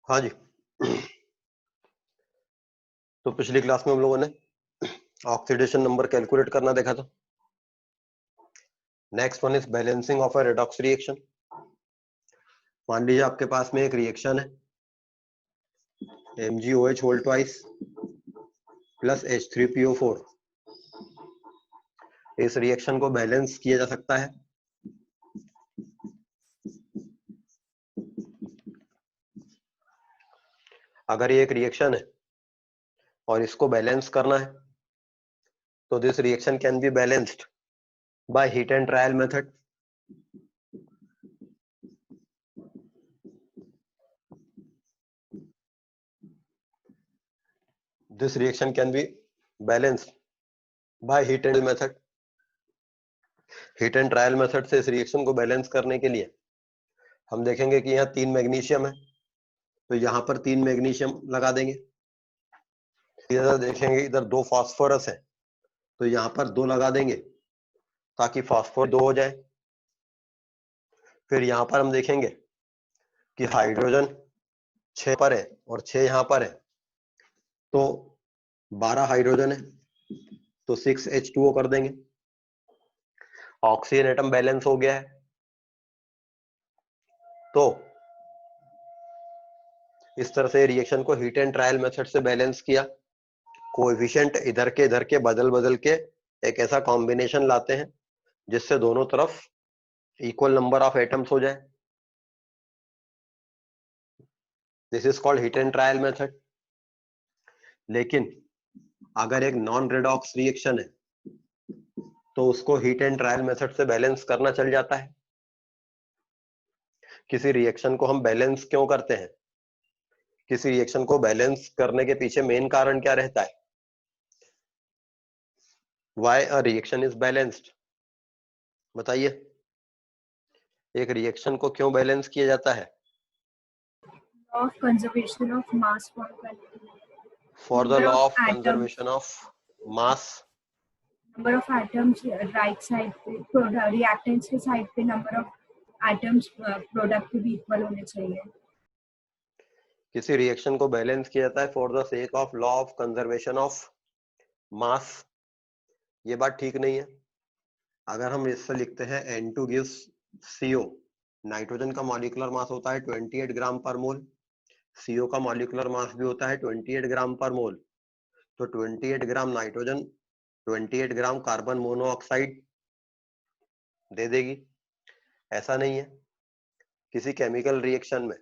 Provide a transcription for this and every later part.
हाँ जी। तो पिछली क्लास में हम लोगों ने ऑक्सीडेशन नंबर कैलकुलेट करना देखा था। Next one is balancing of a redox reaction. मान लीजिए आपके पास में एक रिएक्शन है MgOH whole twice plus H3PO4। इस रिएक्शन को बैलेंस किया जा सकता है अगर ये एक रिएक्शन है और इसको बैलेंस करना है तो this reaction can be balanced by heat and trial method. This reaction can be balanced by heat and method. Heat and trial method से इस रिएक्शन को बैलेंस करने के लिए हम देखेंगे कि यहाँ 3 मैग्नीशियम है तो यहाँ पर 3 मैग्नीशियम लगा देंगे। इधर देखेंगे इधर 2 फास्फोरस है तो यहाँ पर 2 लगा देंगे ताकि फास्फोर 2 हो जाए। फिर यहाँ पर हम देखेंगे कि हाइड्रोजन 6 पर है और 6 यहाँ पर है तो 12 हाइड्रोजन है तो 6H2O कर देंगे। ऑक्सीजन एटम बैलेंस हो गया है तो इस तरह से रिएक्शन को हीट एंड ट्रायल मेथड से बैलेंस किया। कोएफिशिएंट इधर के बदल के एक ऐसा कॉम्बिनेशन लाते हैं जिससे दोनों तरफ इक्वल नंबर ऑफ एटम्स हो जाए। This is called heat and trial method. लेकिन अगर एक नॉन रेडॉक्स रिएक्शन है तो उसको हीट एंड ट्रायल मेथड से बैलेंस करना चल जाता है। किसी रिएक्शन को हम बैलेंस क्यों करते हैं? किसी रिएक्शन को बैलेंस करने के पीछे मेन कारण क्या रहता है? Why a reaction is balanced? बताइए, एक रिएक्शन को क्यों बैलेंस किया जाता है? of conservation of mass for for the number law of of atoms conservation of mass. number of atoms right side पे reactants के side पे number of atoms product के भी equal होने चाहिए। किसी रिएक्शन को बैलेंस किया जाता है for the sake of law of conservation of मास। ये बात ठीक नहीं है। अगर हम इससे लिखते हैं N2 gives CO, नाइट्रोजन का मॉलिक्यूलर मास होता है 28 ग्राम पर मोल, CO का मॉलिक्यूलर मास भी होता है 28 ग्राम पर मोल। तो 28 gram nitrogen 28 gram carbon monoxide दे देगी। ऐसा नहीं है। किसी केमिकल रिएक्शन में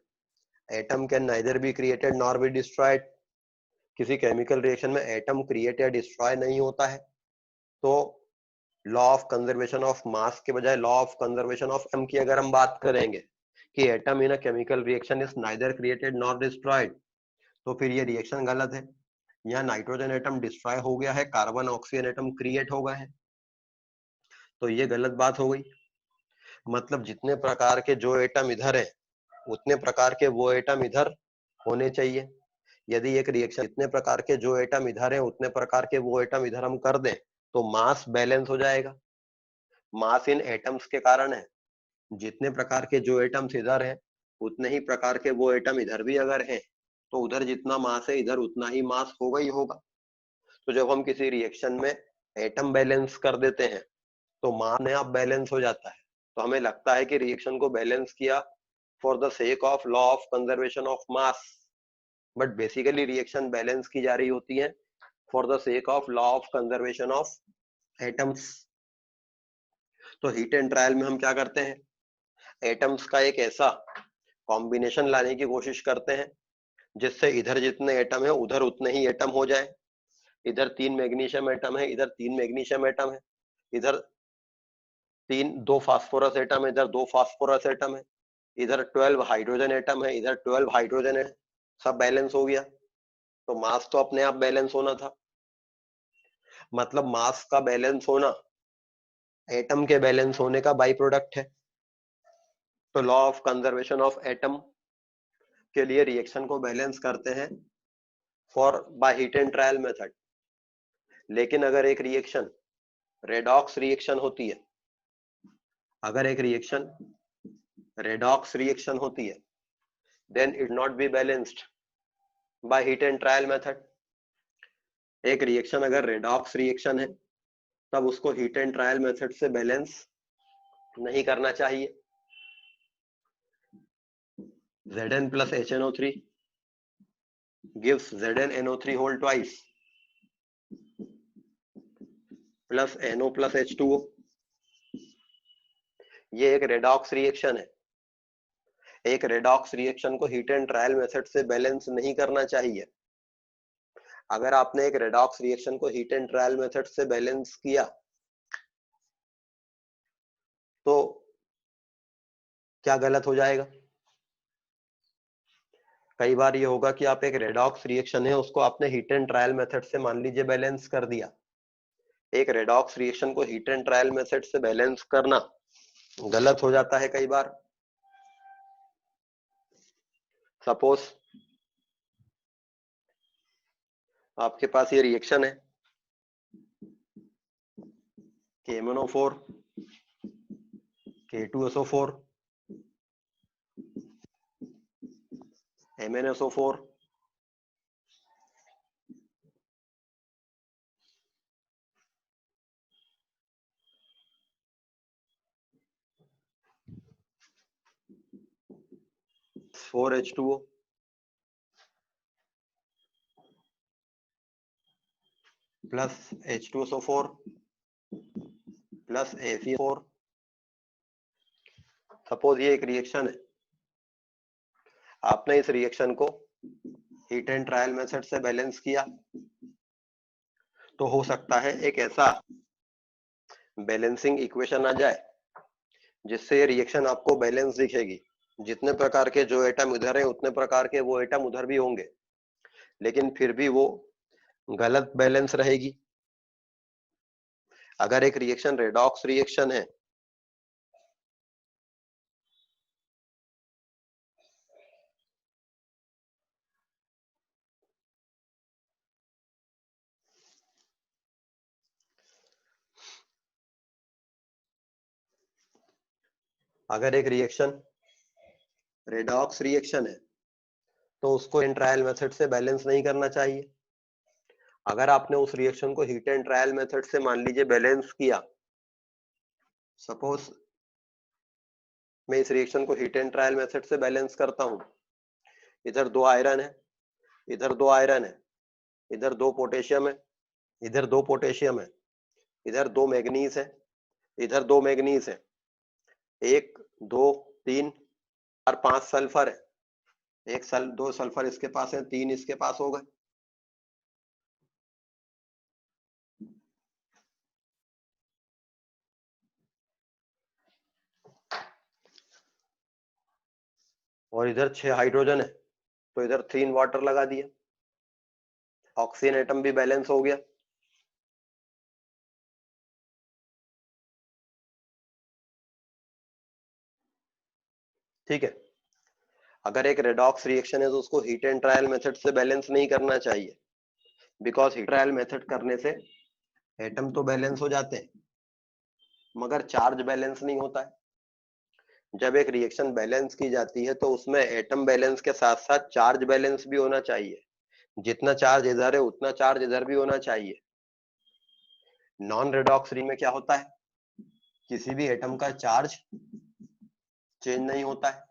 atom can neither be created nor be destroyed. किसी केमिकल रिएक्शन में एटम क्रिएट या डिस्ट्रॉय नहीं होता है तो law of conservation of mass के बजाय law of conservation of atom की अगर हम बात करेंगे कि atom in a chemical reaction is neither created nor destroyed तो फिर ये रिएक्शन गलत है। यहाँ नाइट्रोजन एटम डिस्ट्रॉय हो गया है, कार्बन ऑक्सीजन एटम क्रिएट हो गया है, तो ये गलत बात हो गई। मतलब जितने प्रकार के जो एटम इधर है उतने प्रकार के वो एटम इधर होने चाहिए। यदि एक रिएक्शन इतने प्रकार के जो एटम इधर है उतने प्रकार के वो एटम इधर हम कर दें तो मास बैलेंस हो जाएगा। मास इन एटम्स के कारण है। जितने प्रकार के जो एटम्स इधर हैं उतने ही प्रकार के वो एटम इधर भी अगर हैं तो उधर जितना मास है इधर उतना ही मास होगा ही होगा। तो जब हम किसी रिएक्शन में एटम बैलेंस कर देते हैं तो मास अपने आप बैलेंस हो जाता है। तो हमें लगता है कि रिएक्शन को बैलेंस किया for the sake of law of conservation of mass, but basically reaction balance की जा रही होती है for the sake of law of conservation of atoms. तो हीट एंड ट्रायल में हम क्या करते हैं, एटम्स का एक ऐसा कॉम्बिनेशन लाने की कोशिश करते हैं जिससे इधर जितने एटम है उधर उतने ही एटम हो जाए। इधर 3 मैग्नीशियम एटम है, इधर 3 मैग्नीशियम एटम है, इधर 2 फास्फोरस एटम है, इधर 2 फास्फोरस एटम है, इधर 12 हाइड्रोजन एटम है, इधर 12 हाइड्रोजन है। सब बैलेंस हो गया तो मास तो अपने आप बैलेंस होना था। मतलब मास का बैलेंस होना एटम के बैलेंस होने का बाई प्रोडक्ट है। तो law of conservation of atom के लिए रिएक्शन को बैलेंस करते हैं for by heat and trial method. लेकिन अगर एक रिएक्शन रेडॉक्स रिएक्शन होती है, अगर एक रिएक्शन रेडॉक्स रिएक्शन होती है then it not be balanced by heat and trial method. एक रिएक्शन अगर रेडॉक्स रिएक्शन है तब उसको हीट एंड ट्रायल मेथड से बैलेंस नहीं करना चाहिए. Zn plus HNO3 gives ZnNO3 whole twice plus NO plus H2O. ये एक रेडॉक्स रिएक्शन है. एक रेडॉक्स रिएक्शन को हीट एंड ट्रायल मेथड से बैलेंस नहीं करना चाहिए. अगर आपने एक रेडॉक्स रिएक्शन को हीट एंड ट्रायल मेथड से बैलेंस किया तो क्या गलत हो जाएगा? कई बार ये होगा कि आप एक रेडॉक्स रिएक्शन है उसको आपने हीट एंड ट्रायल मेथड से मान लीजिए बैलेंस कर दिया. एक रेडॉक्स रिएक्शन को हीट एंड ट्रायल मेथड से बैलेंस करना गलत हो जाता है कई बार. सपोज आपके पास ये रिएक्शन है KMnO4 K2SO4 MnSO4 4H2O plus H2SO4 plus Fe4. Suppose ये एक रिएक्शन है. आपने इस रिएक्शन को हीट एंड ट्रायल मेथड से बैलेंस किया तो हो सकता है एक ऐसा बैलेंसिंग इक्वेशन आ जाए जिससे ये रिएक्शन आपको बैलेंस दिखेगी. जितने प्रकार के जो एटम इधर है उतने प्रकार के वो एटम उधर भी होंगे, लेकिन फिर भी वो गलत बैलेंस रहेगी. अगर एक रिएक्शन रेडॉक्स रिएक्शन है अगर एक रिएक्शन रेडॉक्स रिएक्शन है तो उसको इन ट्रायल मेथड से बैलेंस नहीं करना चाहिए. अगर आपने उस रिएक्शन को हीट एंड ट्रायल मेथड से मान लीजिए बैलेंस किया. सपोज मैं इस रिएक्शन को हीट एंड ट्रायल मेथड से बैलेंस करता हूं. इधर 2 आयरन है, इधर 2 आयरन है, इधर 2 पोटेशियम है, इधर 2 पोटेशियम है, इधर 2 मैग्नीज है, इधर 2 मैग्नीज है, 1 2 3 4 5 सल्फर है. 2 सल्फर इसके पास है, 3 इसके पास हो गए. और इधर 6 हाइड्रोजन है तो इधर 3 वाटर लगा दिया. ऑक्सीजन एटम भी बैलेंस हो गया. ठीक है. अगर एक रेडॉक्स रिएक्शन है तो उसको हीट एंड ट्रायल मेथड से बैलेंस नहीं करना चाहिए, बिकॉज हीट ट्रायल मेथड करने से एटम तो बैलेंस हो जाते हैं मगर चार्ज बैलेंस नहीं होता है. जब एक रिएक्शन बैलेंस की जाती है तो उसमें एटम बैलेंस के साथ साथ चार्ज बैलेंस भी होना चाहिए. जितना चार्ज इधर है उतना चार्ज इधर भी होना चाहिए. नॉन रेडॉक्स में क्या होता है, किसी भी एटम का चार्ज चेंज नहीं होता है.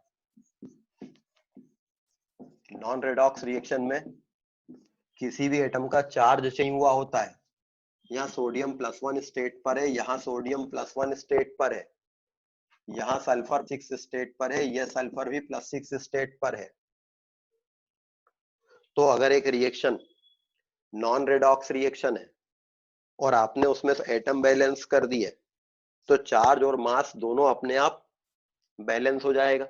नॉन रेडॉक्स रिएक्शन में किसी भी एटम का चार्ज चेंज हुआ होता है. यहाँ सोडियम +1 स्टेट पर है, यहाँ सोडियम +1 स्टेट पर है, यहाँ सल्फर 6 स्टेट पर है, यह सल्फर भी +6 स्टेट पर है. तो अगर एक रिएक्शन नॉन रेडॉक्स रिएक्शन है और आपने उसमें से एटम बैलेंस कर दिए तो चार्ज और मास दोनों अपने आप बैलेंस हो जाएगा.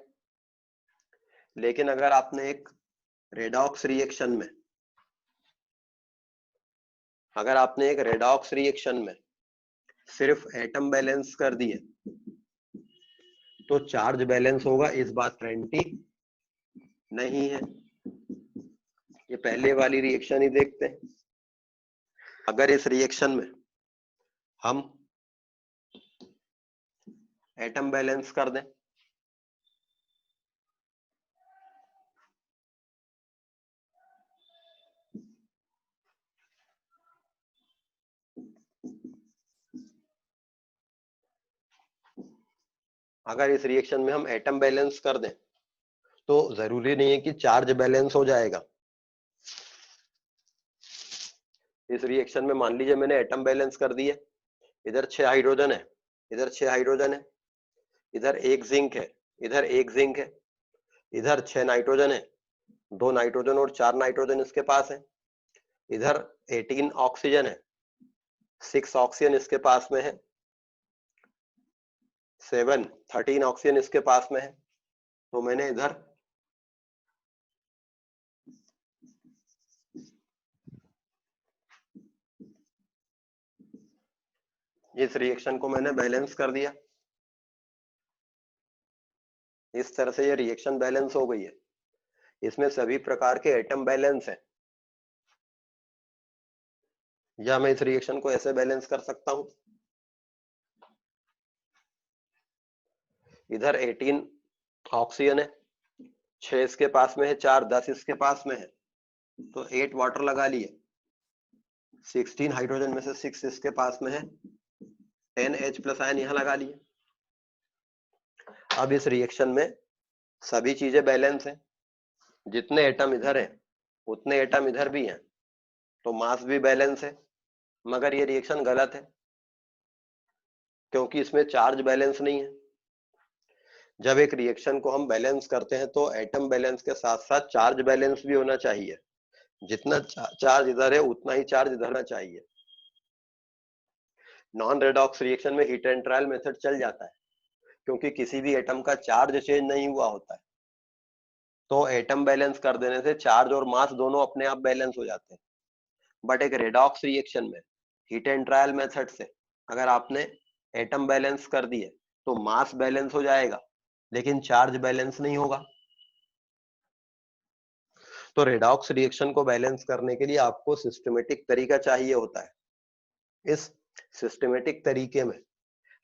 लेकिन अगर आपने एक रेडॉक्स रिएक्शन में सिर्फ एटम बैलेंस कर दिए तो चार्ज बैलेंस होगा, इस बात गारंटी नहीं है. ये पहले वाली रिएक्शन ही देखते हैं. अगर इस रिएक्शन में हम एटम बैलेंस कर दें अगर इस रिएक्शन में हम एटम बैलेंस कर दें तो जरूरी नहीं है कि चार्ज बैलेंस हो जाएगा। इस रिएक्शन में मान लीजिए मैंने एटम बैलेंस कर दिए, इधर 6 हाइड्रोजन है, इधर 6 हाइड्रोजन है, इधर 1 जिंक है, इधर 1 जिंक है, इधर 6 नाइट्रोजन है, 2 नाइट्रोजन और 4 नाइट्रोजन इसके पास है, इधर 18 ऑक्सीजन है, 6 ऑक्सीजन इसके पास में है, 13 ऑक्सीजन इसके पास में है। तो मैंने इधर इस रिएक्शन को मैंने बैलेंस कर दिया। इस तरह से ये रिएक्शन बैलेंस हो गई है। इसमें सभी प्रकार के एटम बैलेंस हैं। या मैं इस रिएक्शन को ऐसे बैलेंस कर सकता हूं, इधर 18 ऑक्सीजन है, 6 इसके पास में है, 4 10 इसके पास में है, तो 8 वाटर लगा लिए, 16 हाइड्रोजन में से 6 इसके पास में है, 10 H+ आयन यहां लगा लिए। अब इस रिएक्शन में सभी चीजें बैलेंस हैं, जितने एटम इधर हैं उतने एटम इधर भी हैं, तो मास भी बैलेंस है। मगर ये रिएक्शन गलत है क्योंकि इसमें चार्ज बैलेंस नहीं है। जब एक रिएक्शन को हम बैलेंस करते हैं तो एटम बैलेंस के साथ साथ चार्ज बैलेंस भी होना चाहिए। जितना चार्ज इधर है उतना ही चार्ज इधर होना चाहिए। नॉन रेडॉक्स रिएक्शन में हीट एंड ट्रायल मेथड चल जाता है क्योंकि किसी भी एटम का चार्ज चेंज नहीं हुआ होता है, तो एटम बैलेंस कर देने से चार्ज और मास दोनों अपने आप बैलेंस हो जाते हैं। बट एक रेडॉक्स रिएक्शन में हीट एंड ट्रायल मेथड से अगर आपने एटम बैलेंस कर दिए तो मास बैलेंस हो जाएगा लेकिन चार्ज बैलेंस नहीं होगा। तो रेडॉक्स रिएक्शन को बैलेंस करने के लिए आपको सिस्टमेटिक तरीका चाहिए होता है। इस सिस्टमेटिक तरीके में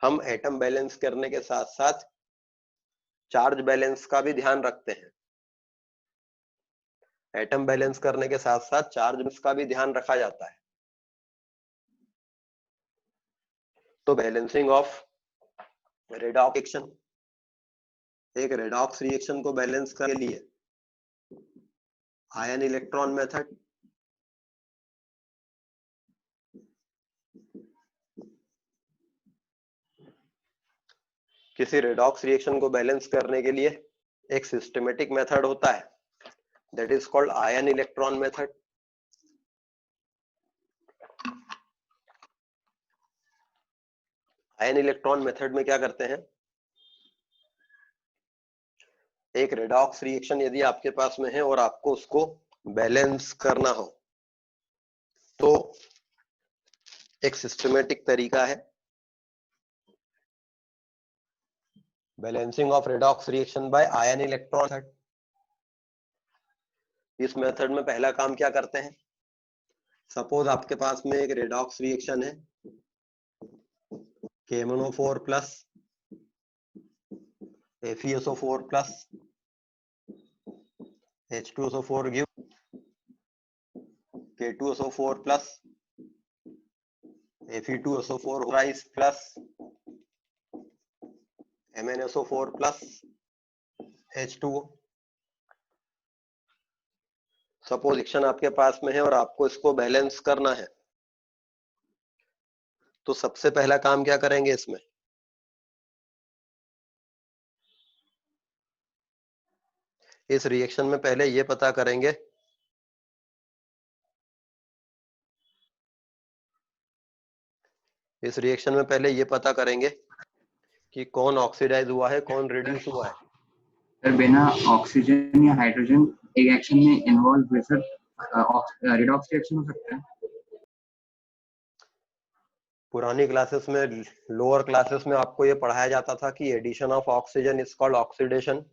हम एटम बैलेंस करने के साथ साथ चार्ज बैलेंस का भी ध्यान रखते हैं। एटम बैलेंस करने के साथ साथ चार्ज बैलेंस का भी ध्यान रखा जाता है। तो बैलेंसिंग ऑफ रेडॉक्स रिएक्शन, एक रेडॉक्स रिएक्शन को बैलेंस करने के लिए आयन इलेक्ट्रॉन मेथड, किसी रेडॉक्स रिएक्शन को बैलेंस करने के लिए एक सिस्टमेटिक मेथड होता है, that is called ion electron method. Ion electron method में क्या करते हैं, एक रेडॉक्स रिएक्शन यदि आपके पास में है और आपको उसको बैलेंस करना हो तो एक सिस्टमेटिक तरीका है balancing of redox reaction by ion electron method. इस मेथड में पहला काम क्या करते हैं, सपोज आपके पास में एक रेडॉक्स रिएक्शन है, KMnO4 plus FeSO4 plus H2SO4 give K2SO4 plus Fe2SO4 rice plus MnSO4 plus H2O। Suppose reaction आपके पास में है और आपको इसको बैलेंस करना है, तो सबसे पहला काम क्या करेंगे, इसमें इस रिएक्शन में पहले ये पता करेंगे इस रिएक्शन में पहले ये पता करेंगे कि कौन ऑक्सीडाइज हुआ है कौन रिड्यूस हुआ है। सर बिना ऑक्सीजन या हाइड्रोजन एक एक्शन में इन्वॉल्व हुए सर रिडॉक्स रिएक्शन हो सकता है। पुरानी क्लासेस में, लोअर क्लासेस में आपको ये पढ़ाया जाता था कि addition of oxygen is called oxidation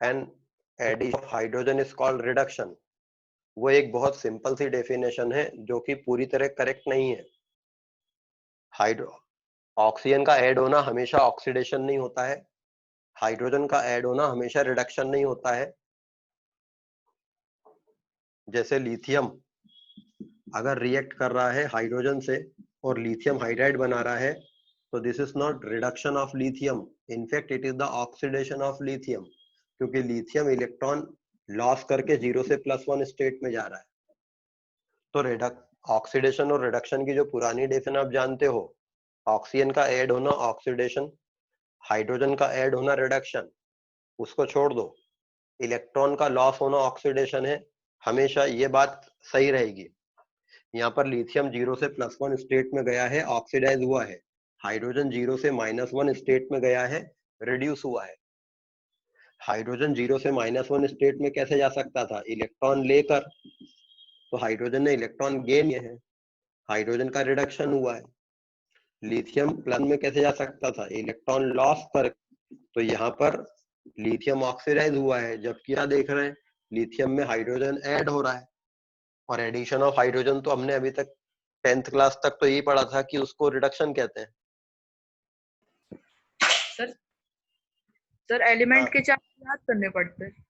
and addition of hydrogen is called reduction. वो एक बहुत सिंपल सी डेफिनेशन है जो कि पूरी तरह करेक्ट नहीं है। ऑक्सीजन का ऐड होना हमेशा ऑक्सीडेशन नहीं होता है, हाइड्रोजन का ऐड होना हमेशा रिडक्शन नहीं होता है। जैसे लिथियम अगर रिएक्ट कर रहा है हाइड्रोजन से और लिथियम हाइड्राइड बना रहा है तो this is not reduction of lithium, in fact it is the oxidation of lithium, क्योंकि लिथियम इलेक्ट्रॉन लॉस करके 0 से +1 स्टेट में जा रहा है। तो ऑक्सीडेशन और रिडक्शन की जो पुरानी डेफिनेशन आप जानते हो, ऑक्सीजन का ऐड होना ऑक्सीडेशन, हाइड्रोजन का ऐड होना रिडक्शन, उसको छोड़ दो, इलेक्ट्रॉन का लॉस होना ऑक्सीडेशन है, हमेशा ये बात सही रहेगी। यहाँ पर लिथियम 0 से +1 स्टेट में गया है, ऑक्सीडाइज हुआ है, हाइड्रोजन 0 से -1 स्टेट में गया है, रिड्यूस हुआ है। हाइड्रोजन 0 से -1 स्टेट में कैसे जा सकता था? इलेक्ट्रॉन लेकर, तो हाइड्रोजन ने इलेक्ट्रॉन गेन किए हैं, हाइड्रोजन का रिडक्शन हुआ है। लिथियम प्लस में कैसे जा सकता था? इलेक्ट्रॉन लॉस कर, तो यहाँ पर लिथियम ऑक्सीडाइज हुआ है, जबकि क्या देख रहे हैं, लिथियम में हाइड्रोजन ऐड हो रहा है। और एडिशन ऑफ हाइड्रोजन तो हमने अभी तक 10th क्लास तक तो यही पढ़ा था कि उसको रिडक्शन कहते हैं। सर एलिमेंट के चार्ज याद करने पड़ते हैं।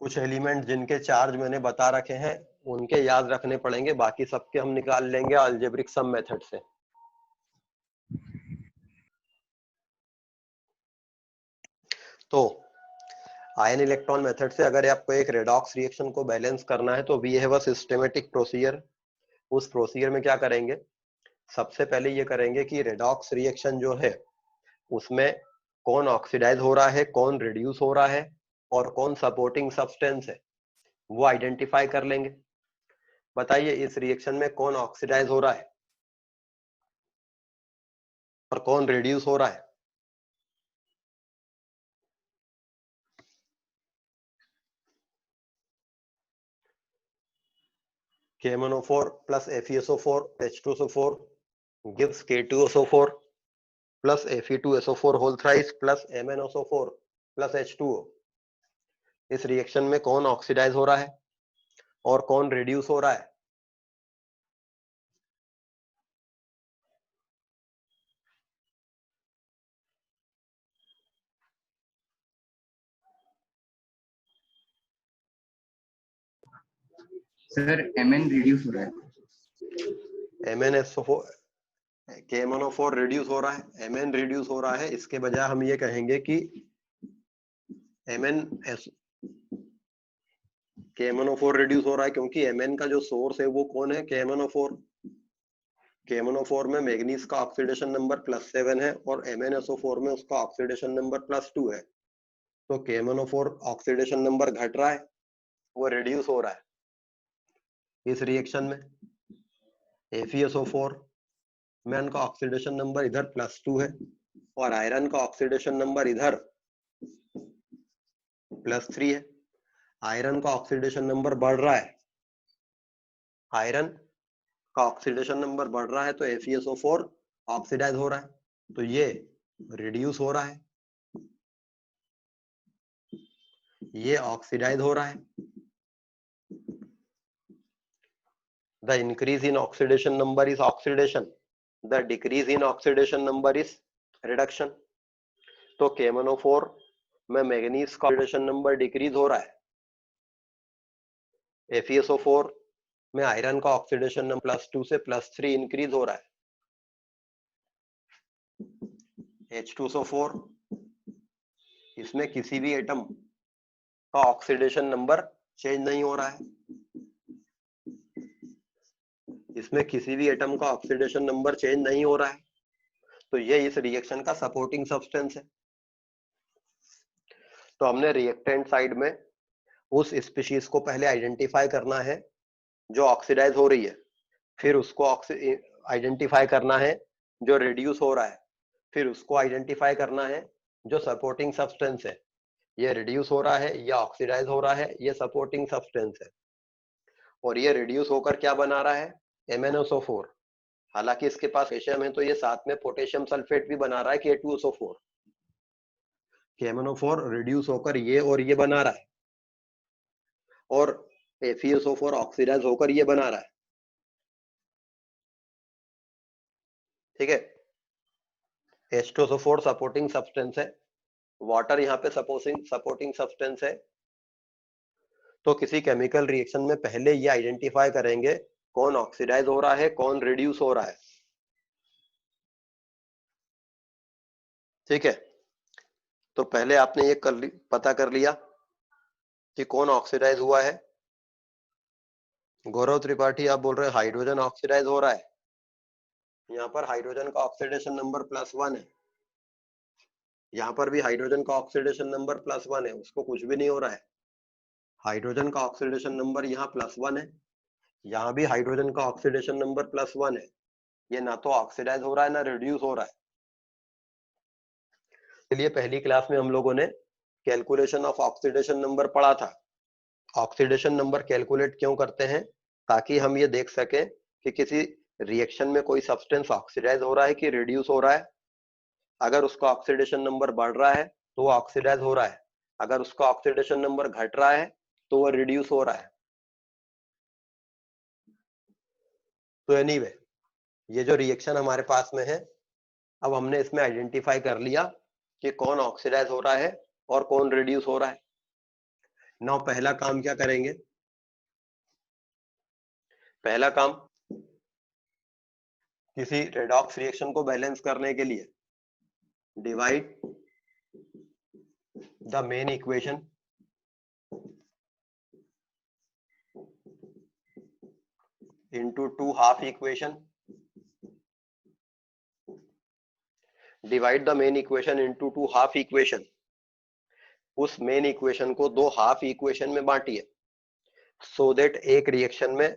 कुछ एलिमेंट जिनके चार्ज मैंने बता रखे हैं उनके याद रखने पड़ेंगे, बाकी सबके हम निकाल लेंगे अलजेब्रिक सम मेथड से। तो आयन इलेक्ट्रॉन मेथड से अगर आपको एक रेडॉक्स रिएक्शन को बैलेंस करना है तो we have a systematic procedure. उस प्रोसीजर में क्या करेंगे, सबसे पहले ये करेंगे कि रेडॉक्स रिएक्शन जो है उसमें कौन ऑक्सीडाइज हो रहा है, कौन रिड्यूस हो रहा है और कौन सपोर्टिंग सब्सटेंस है, वो आइडेंटिफाई कर लेंगे। बताइए इस रिएक्शन में कौन ऑक्सीडाइज हो रहा है और कौन रिड्यूस हो रहा है? KMnO4 plus FeSO4 H2SO4 gives K2SO4 plus Fe2SO4 whole thrice plus MnSO4 plus H2O। इस रिएक्शन में कौन ऑक्सीडाइज हो रहा है और कौन रिड्यूस हो रहा है? सर Mn रिड्यूस हो रहा है, MnSO4 KMnO4 रिड्यूस हो रहा है, Mn रिड्यूस हो रहा है, इसके बजाय हम ये कहेंगे कि KMnO4 रिड्यूस हो रहा है, क्योंकि Mn का जो सोर्स है वो कौन है? KMnO4। KMnO4 में मैग्नीज का ऑक्सीडेशन नंबर +7 है और MnSO4 में उसका ऑक्सीडेशन नंबर +2 है। तो KMnO4 ऑक्सीडेशन नंबर घट रहा है, वो रिड्यूस हो रहा है। इस रिएक्शन में FeSO4 में उनका ऑक्सीडेशन नंबर इधर +2 है और आयरन का ऑक्सीडेशन नंबर इधर +3 है। आयरन का ऑक्सीडेशन नंबर बढ़ रहा है, आयरन का ऑक्सीडेशन नंबर बढ़ रहा है तो FeSO4 ऑक्सीडाइज हो रहा है, तो ये रिड्यूस हो रहा है, ये ऑक्सीडाइज हो रहा है। The increase in oxidation number is oxidation, the decrease in oxidation number is reduction। तो KMnO4 में मैग्नीज का ऑक्सीडेशन नंबर डिक्रीज हो रहा है, FeSO4 में आयरन का ऑक्सीडेशन नंबर +2 से +3 इंक्रीज हो रहा है, H2SO4 इसमें किसी भी एटम का ऑक्सीडेशन नंबर चेंज नहीं हो रहा है, इसमें किसी भी एटम का ऑक्सीडेशन नंबर चेंज नहीं हो रहा है, तो ये इस रिएक्शन का सपोर्टिंग सब्सटेंस है। तो हमने रिएक्टेंट साइड में उस स्पीशीज को पहले आइडेंटिफाई करना है जो ऑक्सीडाइज हो रही है, फिर उसको आइडेंटिफाई करना है जो रिड्यूस हो रहा है, फिर उसको आइडेंटिफाई करना है जो सपोर्टिंग सब्सटेंस है। ये रिड्यूस हो रहा है, या ऑक्सीडाइज हो रहा है, ये सपोर्टिंग सब्सटेंस है। और ये रिड्यूस होकर क्या बना रहा है? MnSO4। हालांकि इसके पास पोटेशियम है तो ये साथ में पोटेशियम सल्फेट भी बना रहा है K2SO4। KMnO4 रिड्यूस होकर ये और ये बना रहा है और FeSO4 ऑक्सीडाइज होकर ये बना रहा है। ठीक है, H2SO4 सपोर्टिंग सब्सटेंस है, वाटर यहाँ पे सपोर्टिंग सब्सटेंस है। तो किसी केमिकल रिएक्शन में पहले ये आइडेंटिफाई करेंगे कौन ऑक्सीडाइज हो रहा है, कौन रिड्यूस हो रहा है। ठीक है, तो पहले आपने ये पता कर लिया कि कौन ऑक्सीडाइज हुआ है। गौरव त्रिपाठी आप बोल रहे हैं हाइड्रोजन ऑक्सीडाइज हो रहा है। यहाँ पर हाइड्रोजन का ऑक्सीडेशन नंबर +1 है, यहाँ पर भी हाइड्रोजन का ऑक्सीडेशन नंबर +1 है, उसको कुछ भी नहीं हो रहा है। हाइड्रोजन का ऑक्सीडेशन नंबर यहाँ +1 है, यहाँ भी हाइड्रोजन का ऑक्सीडेशन नंबर +1 है। ये ना तो ऑक्सीडाइज हो रहा है ना रिड्यूस हो रहा है। इसलिए पहली क्लास में हम लोगों ने कैलकुलेशन ऑफ ऑक्सीडेशन नंबर पढ़ा था। ऑक्सीडेशन नंबर कैलकुलेट क्यों करते हैं? ताकि हम ये देख सकें कि किसी रिएक्शन में कोई सब्सटेंस ऑक्सीडाइज हो रहा है कि रिड्यूस हो रहा है। अगर उसका ऑक्सीडेशन नंबर बढ़ रहा है तो वो ऑक्सीडाइज हो रहा है, अगर उसका ऑक्सीडेशन नंबर घट रहा है तो वो रिड्यूस हो रहा है। तो एनीवे ये जो रिएक्शन हमारे पास में है, अब हमने इसमें आइडेंटिफाई कर लिया कि कौन ऑक्सीडाइज हो रहा है और कौन रिड्यूस हो रहा है। नाउ पहला काम क्या करेंगे? पहला काम किसी रेडॉक्स रिएक्शन को बैलेंस करने के लिए divide the main equation into 2 half equation, divide the main equation into 2 half equation। उस मेन इक्वेशन को 2 हाफ इक्वेशन में बांटिए सो दैट एक रिएक्शन में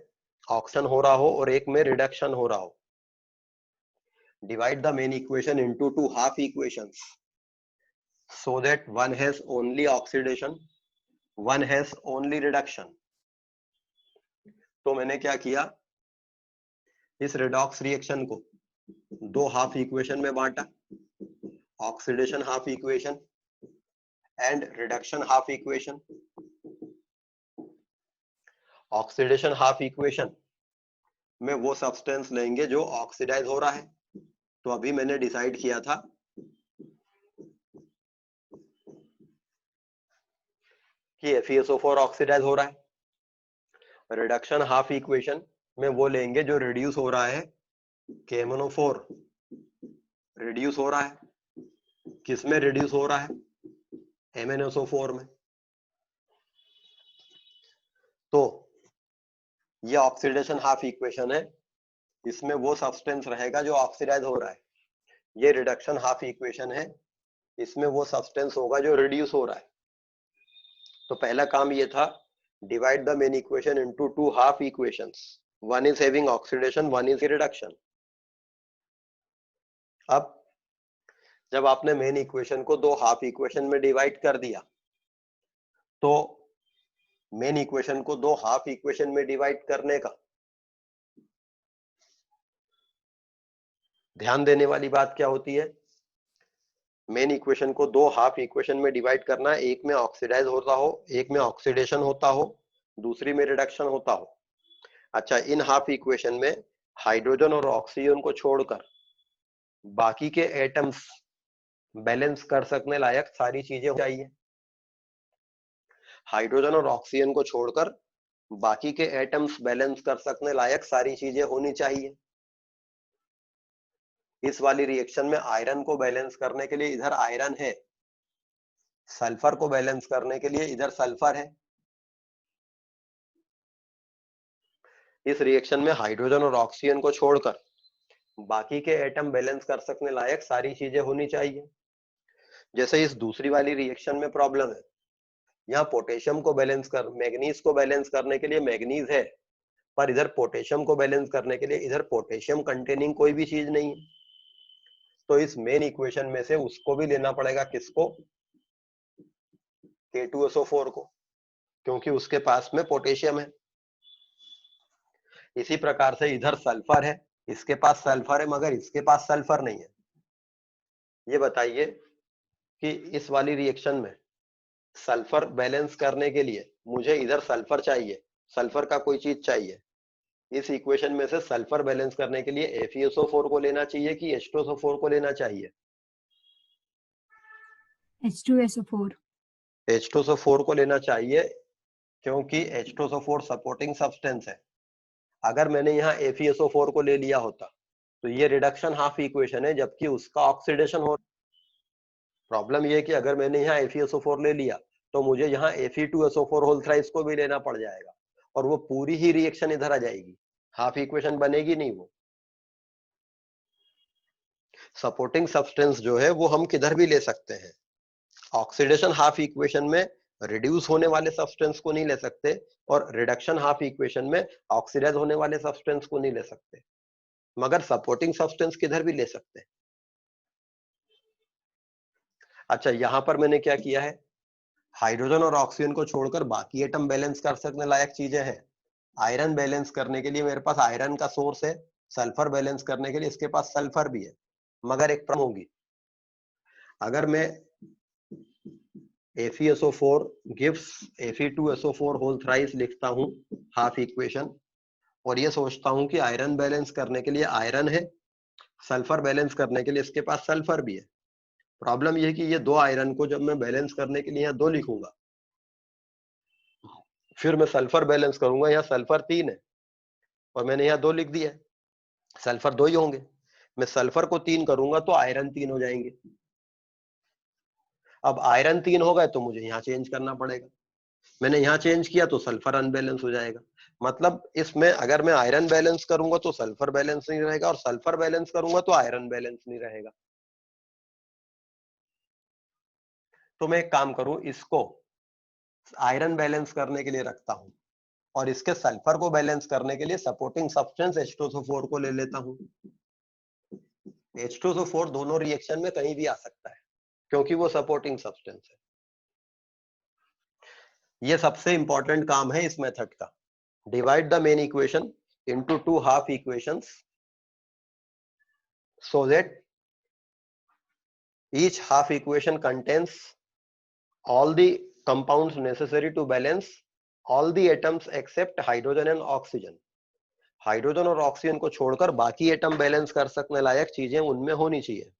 ऑक्सीजन हो रहा हो और एक में रिडक्शन हो रहा हो। Divide the main equation into 2 half equations so that one has only oxidation, one has only reduction। तो मैंने क्या किया, इस रेडॉक्स रिएक्शन को 2 हाफ इक्वेशन में बांटा, oxidation half equation and reduction half equation. Oxidation half equation में वो सब्सटेंस लेंगे जो ऑक्सीडाइज हो रहा है। तो अभी मैंने डिसाइड किया था कि FeSO4 ऑक्सीडाइज हो रहा है। रिडक्शन हाफ इक्वेशन में वो लेंगे जो रिड्यूस हो रहा है, KMnO4 रिड्यूस हो रहा है। किस में रिड्यूस हो रहा है? MnSO4 में। तो ये ऑक्सीडेशन हाफ इक्वेशन है, इसमें वो सब्सटेंस रहेगा जो ऑक्सीडाइज हो रहा है। ये रिडक्शन हाफ इक्वेशन है, इसमें वो सब्सटेंस होगा जो रिड्यूस हो रहा है। तो पहला काम ये था, divide the main equation into 2 half equations, one is having oxidation, one is reduction. अब जब आपने मेन इक्वेशन को 2 हाफ इक्वेशन में डिवाइड कर दिया, तो मेन इक्वेशन को 2 हाफ इक्वेशन में डिवाइड करने का ध्यान देने वाली बात क्या होती है? मेन इक्वेशन को 2 हाफ इक्वेशन में डिवाइड करना, एक में ऑक्सीडाइज होता हो, एक में ऑक्सीडेशन होता हो, दूसरी में रिडक्शन होता हो। अच्छा, इन हाफ इक्वेशन में हाइड्रोजन और ऑक्सीजन को छोड़कर बाकी के एटम्स बैलेंस कर सकने लायक सारी चीजें चाहिए। हाइड्रोजन और ऑक्सीजन को छोड़कर बाकी के एटम्स बैलेंस कर सकने लायक सारी चीजें होनी चाहिए। इस वाली रिएक्शन में आयरन को बैलेंस करने के लिए इधर आयरन है, सल्फर को बैलेंस करने के लिए इधर सल्फर है। इस रिएक्शन में हाइड्रोजन और ऑक्सीजन को छोड़कर बाकी के एटम बैलेंस कर सकने लायक सारी चीजें होनी चाहिए। जैसे इस दूसरी वाली रिएक्शन में प्रॉब्लम है, यहाँ पोटेशियम को बैलेंस कर, मैग्नीज को बैलेंस करने के लिए मैग्नीज है, पर इधर पोटेशियम को बैलेंस करने के लिए इधर पोटेशियम कंटेनिंग कोई भी चीज नहीं है। तो इस मेन इक्वेशन में से उसको भी लेना पड़ेगा, किसको? K2SO4 को, क्योंकि उसके पास में पोटेशियम है। इसी प्रकार से इधर सल्फर है, इसके पास सल्फर है मगर इसके पास सल्फर नहीं है। ये बताइए कि इस वाली रिएक्शन में सल्फर बैलेंस करने के लिए मुझे इधर सल्फर चाहिए, सल्फर का कोई चीज चाहिए। इस इक्वेशन में से सल्फर बैलेंस करने के लिए FeSO4 को लेना चाहिए कि H2SO4 को लेना चाहिए? H2SO4 H2SO4 को लेना चाहिए, क्योंकि H2SO4 सपोर्टिंग सब्सटेंस है। अगर मैंने यहाँ FeSO4 को ले लिया होता तो ये रिडक्शन हाफ इक्वेशन है, जबकि उसका ऑक्सीडेशन हो। प्रॉब्लम ये है कि अगर मैंने यहाँ FeSO4 ले लिया तो मुझे यहाँ Fe2SO4 होल थ्राइस को भी लेना पड़ जाएगा और वो पूरी ही रिएक्शन इधर आ जाएगी, हाफ इक्वेशन बनेगी नहीं। वो सपोर्टिंग सब्सटेंस जो है वो हम किधर भी ले सकते हैं। ऑक्सीडेशन हाफ इक्वेशन में रिड्यूस होने वाले सब्सटेंस को नहीं ले सकते और रिडक्शन हाफ इक्वेशन में ऑक्सीडाइज होने वाले सब्सटेंस को नहीं ले सकते, मगर सपोर्टिंग सब्सटेंस किधर भी ले सकते हैं। अच्छा, यहां पर मैंने क्या किया है, हाइड्रोजन और ऑक्सीजन को छोड़कर बाकी एटम बैलेंस कर सकने लायक चीजें हैं। आयरन बैलेंस करने के लिए मेरे पास आयरन का सोर्स है, सल्फर बैलेंस करने के लिए इसके पास सल्फर भी है, मगर एक प्रॉब्लम होगी। अगर मैं FeSO4 gives Fe2SO4 whole thrice लिखता हूं हाफ इक्वेशन और ये सोचता हूं कि आयरन बैलेंस करने के लिए आयरन है, सल्फर बैलेंस करने के लिए इसके पास सल्फर भी है। प्रॉब्लम ये है कि ये दो आयरन को जब मैं बैलेंस करने के लिए यहाँ 2 लिखूंगा, फिर मैं सल्फर बैलेंस करूंगा, यहाँ सल्फर 3 है और मैंने यहाँ 2 लिख दिया, सल्फर 2 ही होंगे। मैं सल्फर को 3 करूंगा तो आयरन 3 हो जाएंगे। अब आयरन 3 हो गए तो मुझे यहाँ चेंज करना पड़ेगा, मैंने यहाँ चेंज किया तो सल्फर अनबैलेंस हो जाएगा। मतलब इसमें अगर मैं आयरन बैलेंस करूंगा तो सल्फर बैलेंस नहीं रहेगा और सल्फर बैलेंस करूंगा तो आयरन बैलेंस नहीं रहेगा। तो मैं एक काम करूं, इसको आयरन बैलेंस करने के लिए रखता हूं और इसके सल्फर को बैलेंस करने के लिए सपोर्टिंग सब्सटेंस H2SO4 को ले लेता हूं। H2SO4 दोनों रिएक्शन में कहीं भी आ सकता है क्योंकि वो सपोर्टिंग सब्सटेंस है। ये सबसे इंपॉर्टेंट काम है इस मेथड का। Divide the main equation into 2 half equations so that each half equation contains all the compounds necessary to balance all the atoms except hydrogen and oxygen. Hydrogen और oxygen को छोड़कर बाकी एटम बैलेंस कर सकने लायक चीजें उनमें होनी चाहिए।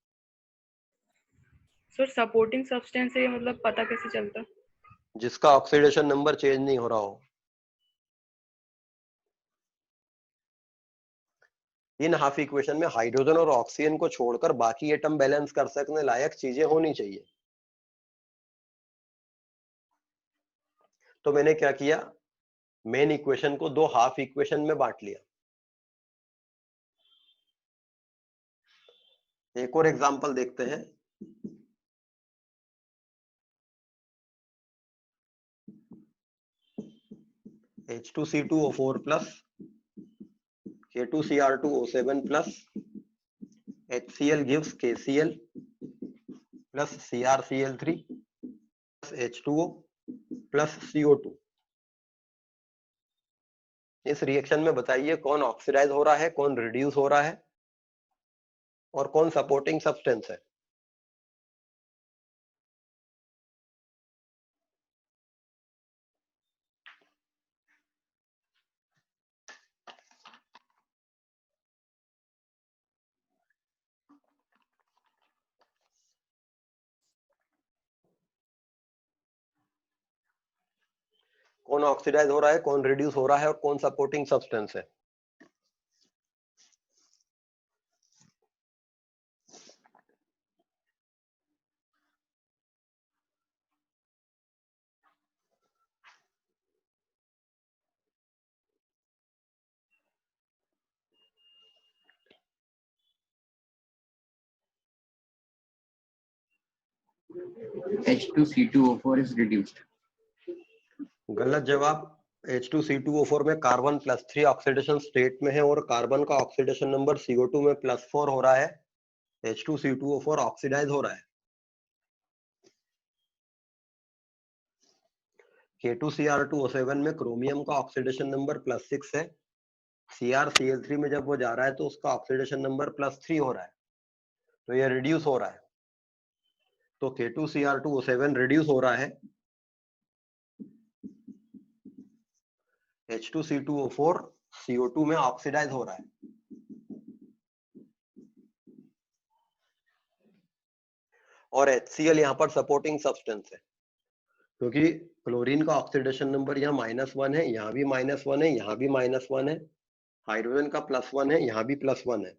सर सपोर्टिंग सब्सटेंस है, मतलब पता कैसे चलता? जिसका ऑक्सीडेशन नंबर चेंज नहीं हो रहा हो। इन हाफ इक्वेशन में हाइड्रोजन और ऑक्सीजन को छोड़कर बाकी एटम बैलेंस कर सकने लायक चीजें होनी चाहिए। तो मैंने क्या किया, मेन इक्वेशन को 2 हाफ इक्वेशन में बांट लिया। एक और एग्जांपल देखते हैं। H2C2O4 plus K2Cr2O7 plus HCl gives KCl plus CrCl3 plus H2O plus CO2। इस रिएक्शन में बताइए कौन ऑक्सीडाइज हो रहा है, कौन रिड्यूस हो रहा है और कौन सपोर्टिंग सब्सटेंस है। कौन ऑक्सीडाइज हो रहा है, कौन रिड्यूस हो रहा है और कौन सपोर्टिंग सब्सटेंस है। H2C2O4 is reduced. गलत जवाब। H2C2O4 में कार्बन +3 ऑक्सीडेशन स्टेट में है और कार्बन का ऑक्सीडेशन नंबर CO2 में +4 हो रहा है। H2C2O4 ऑक्सीडाइज हो रहा है। K2Cr2O7 में क्रोमियम का ऑक्सीडेशन नंबर +6 है। CrCl3 में जब वो जा रहा है तो उसका ऑक्सीडेशन नंबर +3 हो रहा है, तो ये रिड्यूस हो रहा है। तो K2Cr2O7 रिड्यूस हो रहा है, H2C2O4 CO2 में ऑक्सीडाइज हो रहा है। और HCl यहाँ पर सपोर्टिंग सब्सटेंस है क्योंकि क्लोरीन का ऑक्सीडेशन नंबर यहाँ -1 है, यहाँ भी -1 है, यहाँ भी -1 है, हाइड्रोजन का +1 है, यहाँ भी +1 है।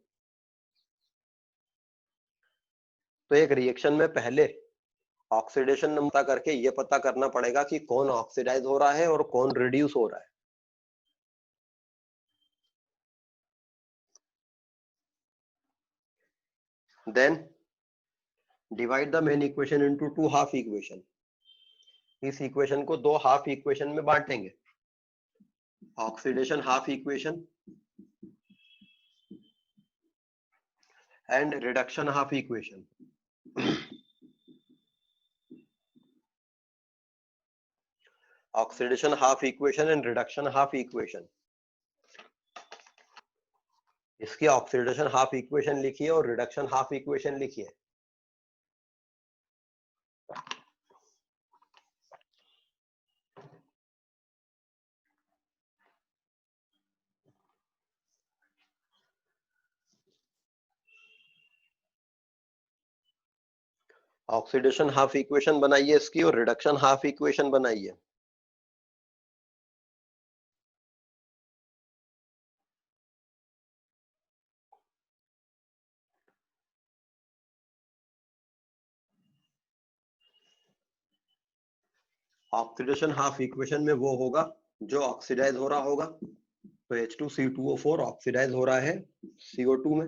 तो एक रिएक्शन में पहले ऑक्सीडेशन नंबर करके ये पता करना पड़ेगा कि कौन ऑक्सीडाइज हो रहा है और कौन रिड्यूस हो रहा है। Then divide the main equation into two half equation. इस इक्वेशन को दो हाफ इक्वेशन में बांटेंगे, oxidation half equation and reduction half equation. Oxidation half equation and reduction half equation. इसकी ऑक्सीडेशन हाफ इक्वेशन लिखिए और रिडक्शन हाफ इक्वेशन लिखिए। Oxidation half equation बनाइए इसकी और रिडक्शन हाफ इक्वेशन बनाइए। ऑक्सीडेशन हाफ इक्वेशन में वो होगा जो ऑक्सीडाइज हो रहा होगा, तो H2C2O4 ऑक्सीडाइज हो रहा है CO2 में।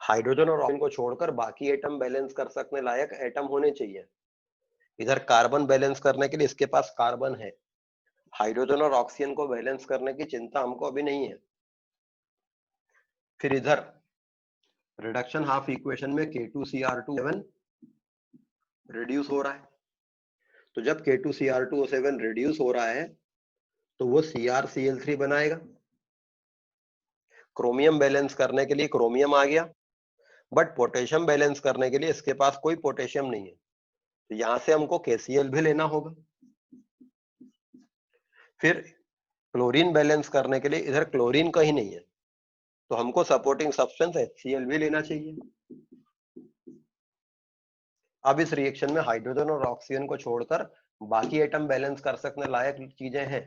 हाइड्रोजन और ऑक्सीजन को छोड़कर बाकी एटम बैलेंस कर सकने लायक एटम होने चाहिए। इधर कार्बन बैलेंस करने के लिए इसके पास कार्बन है, हाइड्रोजन और ऑक्सीजन को बैलेंस करने की चिंता हमको अभी नहीं है। फिर इधर रिडक्शन हाफ इक्वेशन में K2Cr2O7 रिड्यूस हो रहा है, तो जब K2Cr2O7 रिड्यूस हो रहा है तो वो CrCl3 बनाएगा। क्रोमियम बैलेंस करने के लिए क्रोमियम आ गया, बट पोटेशियम बैलेंस करने के लिए इसके पास कोई पोटेशियम नहीं है, तो यहां से हमको KCl भी लेना होगा। फिर क्लोरीन बैलेंस करने के लिए इधर क्लोरीन कहीं नहीं है, तो हमको सपोर्टिंग सब्सटेंस HCl भी लेना चाहिए। अब इस रिएक्शन में हाइड्रोजन और ऑक्सीजन को छोड़कर बाकी एटम बैलेंस कर सकने लायक चीजें हैं।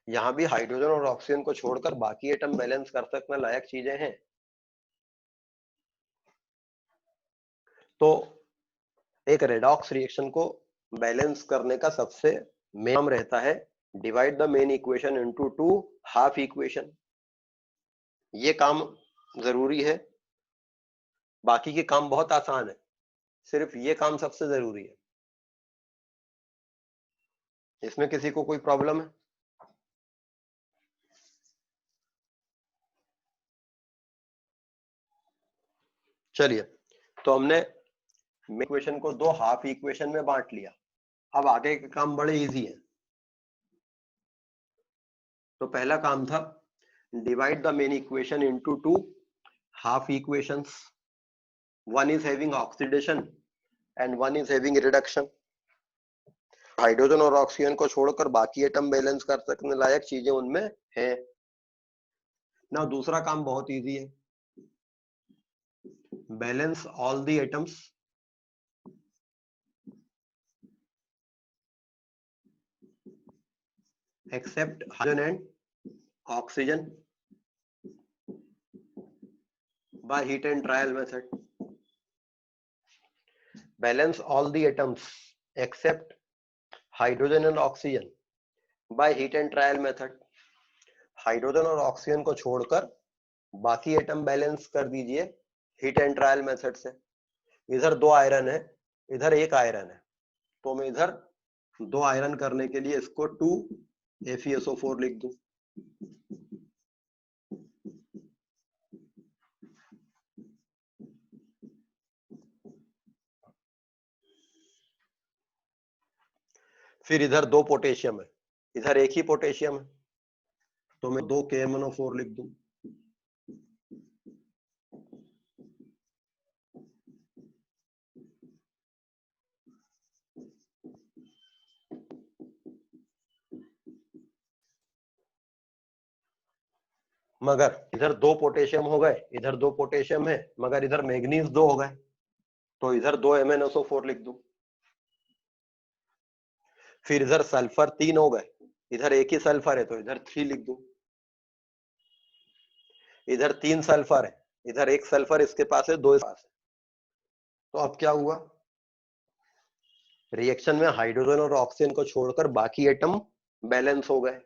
यहां भी हाइड्रोजन और ऑक्सीजन को छोड़कर बाकी एटम बैलेंस कर सकने लायक चीजें हैं। तो एक रेडॉक्स रिएक्शन को बैलेंस करने का सबसे मेन काम रहता है divide the main equation into two half equation. ये काम जरूरी है, बाकी के काम बहुत आसान है, सिर्फ ये काम सबसे जरूरी है। इसमें किसी को कोई प्रॉब्लम है? चलिए, तो हमने इक्वेशन को दो हाफ इक्वेशन में बांट लिया। अब आगे के काम बड़े इजी है। तो पहला काम था divide the main equation into two half equations. One is having oxidation and one is having reduction. Hydrogen और ऑक्सीजन को छोड़कर बाकी एटम बैलेंस कर सकने लायक चीजें उनमें हैं। ना दूसरा काम बहुत इजी है, balance all the atoms except hydrogen and oxygen by heat and trial method. Balance all the atoms except hydrogen and oxygen by heat and trial method. Hydrogen और ऑक्सीजन को छोड़कर बाकी एटम बैलेंस कर दीजिए heat and trial method से। इधर दो iron है, इधर एक आयरन है, तो मैं इधर दो आयरन करने के लिए इसको 2FeSO4 लिख दूं। फिर इधर दो पोटेशियम है, इधर एक ही पोटेशियम है, तो मैं 2 KMnO4 लिख दूं। मगर इधर दो पोटेशियम हो गए, इधर दो पोटेशियम है, मगर इधर मैग्नीज 2 हो गए, तो इधर 2 MnSO4 लिख दूं। फिर इधर सल्फर 3 हो गए, इधर एक ही सल्फर है, तो इधर 3 लिख दूं। इधर 3 सल्फर है, इधर एक सल्फर इसके पास है, 2 इसके पास है। तो अब क्या हुआ, रिएक्शन में हाइड्रोजन और ऑक्सीजन को छोड़कर बाकी एटम बैलेंस हो गए।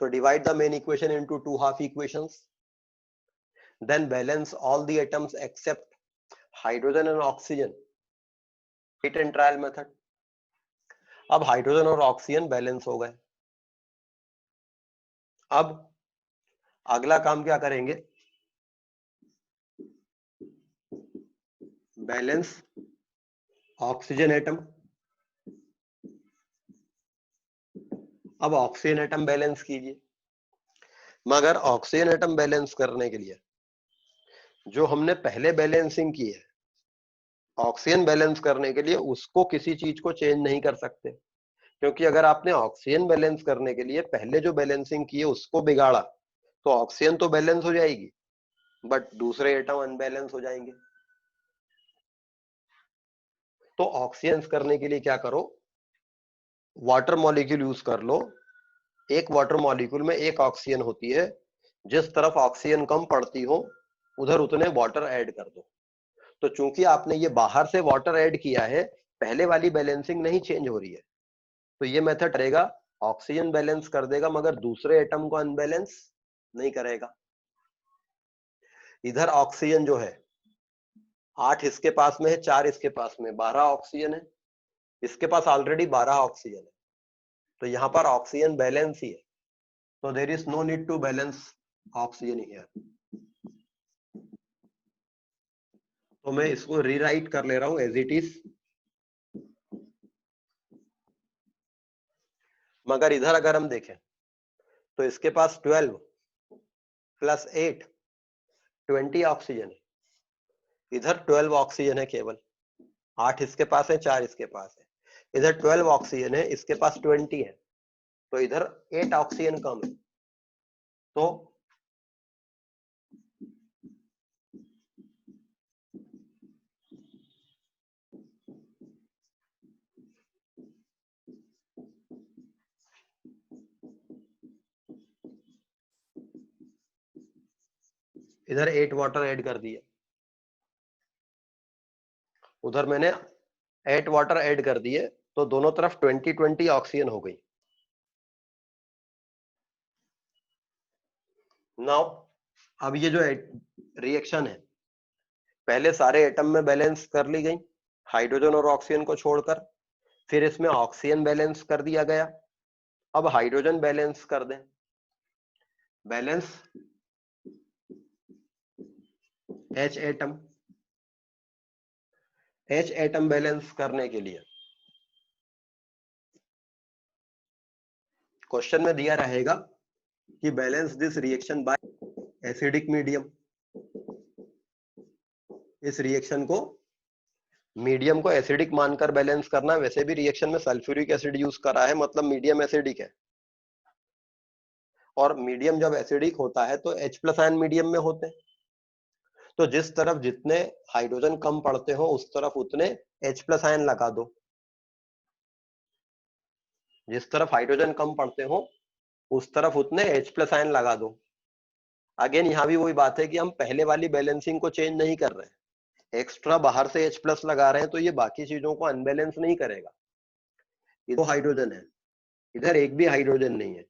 तो divide the main equation into 2 half equations, then balance all the atoms except hydrogen and oxygen, hit and trial method. अब हाइड्रोजन और ऑक्सीजन बैलेंस हो गए। अब अगला काम क्या करेंगे, बैलेंस ऑक्सीजन एटम। अब ऑक्सीजन एटम बैलेंस कीजिए, मगर ऑक्सीजन एटम बैलेंस करने के लिए जो हमने पहले बैलेंसिंग की है, ऑक्सीजन बैलेंस करने के लिए उसको किसी चीज को चेंज नहीं कर सकते, क्योंकि अगर आपने ऑक्सीजन बैलेंस करने के लिए पहले जो बैलेंसिंग की है उसको बिगाड़ा तो ऑक्सीजन तो बैलेंस हो जाएगी बट दूसरे एटम अनबैलेंस हो जाएंगे। तो ऑक्सीजन करने के लिए क्या करो, वाटर मॉलिक्यूल यूज कर लो। एक वाटर मॉलिक्यूल में एक ऑक्सीजन होती है, जिस तरफ ऑक्सीजन कम पड़ती हो उधर उतने वाटर ऐड कर दो। तो चूंकि आपने ये बाहर से वाटर ऐड किया है, पहले वाली बैलेंसिंग नहीं चेंज हो रही है, तो ये मेथड रहेगा, ऑक्सीजन बैलेंस कर देगा मगर दूसरे एटम को अनबैलेंस नहीं करेगा। इधर ऑक्सीजन जो है 8 इसके पास में है, 4 इसके पास में, 12 ऑक्सीजन है, इसके पास ऑलरेडी 12 ऑक्सीजन है, तो यहां पर ऑक्सीजन बैलेंस ही है। तो there is no need to balance oxygen here. तो मैं इसको रीराइट कर ले रहा हूं एज इट इज। मगर इधर अगर हम देखें तो इसके पास 12 प्लस 8 20 ऑक्सीजन है, इधर 12 ऑक्सीजन है केवल, 8 इसके पास है, 4 इसके पास है, इधर 12 ऑक्सीजन है, इसके पास 20 है, तो इधर 8 ऑक्सीजन कम है। तो इधर 8 वाटर ऐड कर दिए, उधर मैंने 8 वाटर ऐड कर दिए, तो दोनों तरफ 20-20 ऑक्सीजन हो गई। नाउ अब ये जो रिएक्शन है, पहले सारे एटम में बैलेंस कर ली गई हाइड्रोजन और ऑक्सीजन को छोड़कर, फिर इसमें ऑक्सीजन बैलेंस कर दिया गया। अब हाइड्रोजन बैलेंस कर दें, balance H atom. H atom balance करने के लिए क्वेश्चन में दिया रहेगा कि balance this reaction by acidic medium. इस रिएक्शन को मीडियम को एसिडिक मानकर बैलेंस करना। वैसे भी रिएक्शन में सल्फ्यूरिक एसिड यूज करा है, मतलब मीडियम एसिडिक है, और मीडियम जब एसिडिक होता है तो H+ आयन मीडियम में होते हैं, तो जिस तरफ जितने हाइड्रोजन कम पड़ते हो उस तरफ उतने H+ आयन लगा दो, जिस तरफ हाइड्रोजन कम पड़ते हो उस तरफ उतने H+ आयन लगा दो। अगेन यहाँ भी वही बात है कि हम पहले वाली बैलेंसिंग को चेंज नहीं कर रहे हैं, एक्स्ट्रा बाहर से H+ लगा रहे हैं, तो ये बाकी चीजों को अनबैलेंस नहीं करेगा। इधर हाइड्रोजन है, इधर एक भी हाइड्रोजन नहीं है,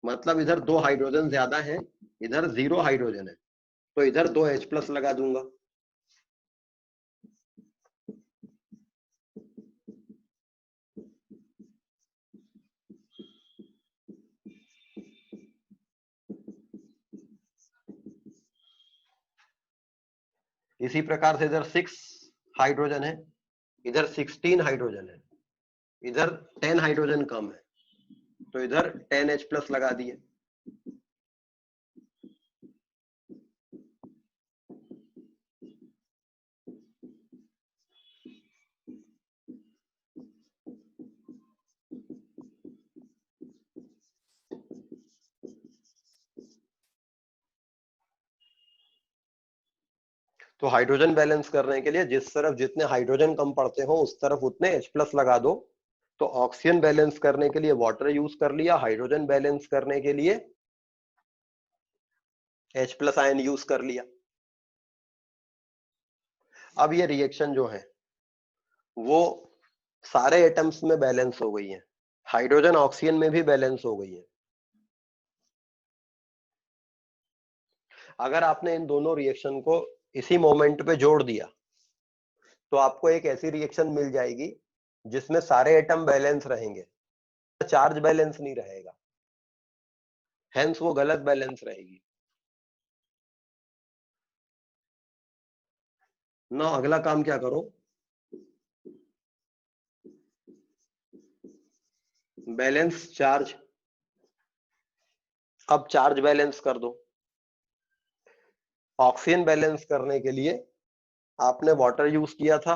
मतलब इधर 2 हाइड्रोजन ज्यादा है, इधर 0 हाइड्रोजन है, तो इधर 2 H+ लगा दूंगा। इसी प्रकार से इधर 6 हाइड्रोजन है, इधर 16 हाइड्रोजन है, इधर 10 हाइड्रोजन कम है, तो इधर 10 H+ लगा दिए। तो हाइड्रोजन बैलेंस करने के लिए जिस तरफ जितने हाइड्रोजन कम पड़ते हो उस तरफ उतने H+ लगा दो। तो ऑक्सीजन बैलेंस करने के लिए वाटर यूज कर लिया, हाइड्रोजन बैलेंस करने के लिए H+ आयन यूज कर लिया। अब ये रिएक्शन जो है वो सारे एटम्स में बैलेंस हो गई है, हाइड्रोजन ऑक्सीजन में भी बैलेंस हो गई है। अगर आपने इन दोनों रिएक्शन को इसी मोमेंट पे जोड़ दिया तो आपको एक ऐसी रिएक्शन मिल जाएगी जिसमें सारे एटम बैलेंस रहेंगे, चार्ज बैलेंस नहीं रहेगा, हेंस वो गलत बैलेंस रहेगी ना। अगला काम क्या करो, बैलेंस चार्ज। अब चार्ज बैलेंस कर दो। ऑक्सीजन बैलेंस करने के लिए आपने वाटर यूज किया था,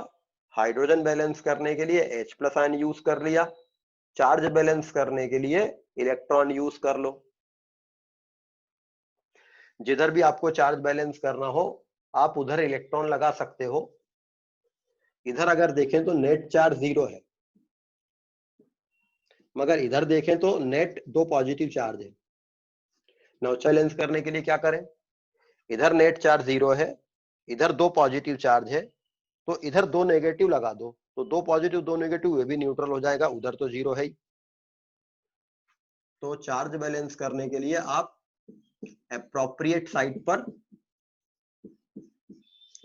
हाइड्रोजन बैलेंस करने के लिए H+ आयन यूज कर लिया, चार्ज बैलेंस करने के लिए इलेक्ट्रॉन यूज कर लो। जिधर भी आपको चार्ज बैलेंस करना हो आप उधर इलेक्ट्रॉन लगा सकते हो। इधर अगर देखें तो नेट चार्ज 0 है, मगर इधर देखें तो नेट 2 पॉजिटिव चार्ज है। नाउ बैलेंस करने के लिए क्या करें, इधर नेट चार्ज 0 है, इधर 2 पॉजिटिव चार्ज है, तो इधर 2 नेगेटिव लगा दो, तो 2 पॉजिटिव 2 नेगेटिव वे भी न्यूट्रल हो जाएगा, उधर तो 0 है ही। तो चार्ज बैलेंस करने के लिए आप एप्रोप्रिएट साइड पर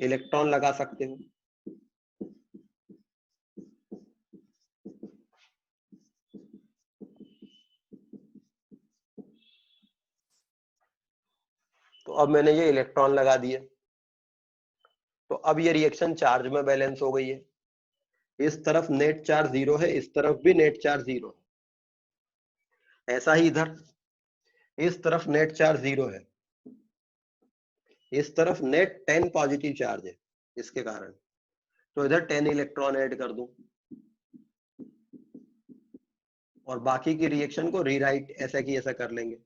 इलेक्ट्रॉन लगा सकते हो। तो अब मैंने ये इलेक्ट्रॉन लगा दिए, तो अब ये रिएक्शन चार्ज में बैलेंस हो गई है। इस तरफ नेट चार्ज 0 है, इस तरफ भी नेट चार्ज 0 है। ऐसा ही इधर, इस तरफ नेट चार्ज 0 है, इस तरफ नेट 10 पॉजिटिव चार्ज है इसके कारण, तो इधर 10 इलेक्ट्रॉन ऐड कर दूं और बाकी की रिएक्शन को रीराइट ऐसा की ऐसा कर लेंगे।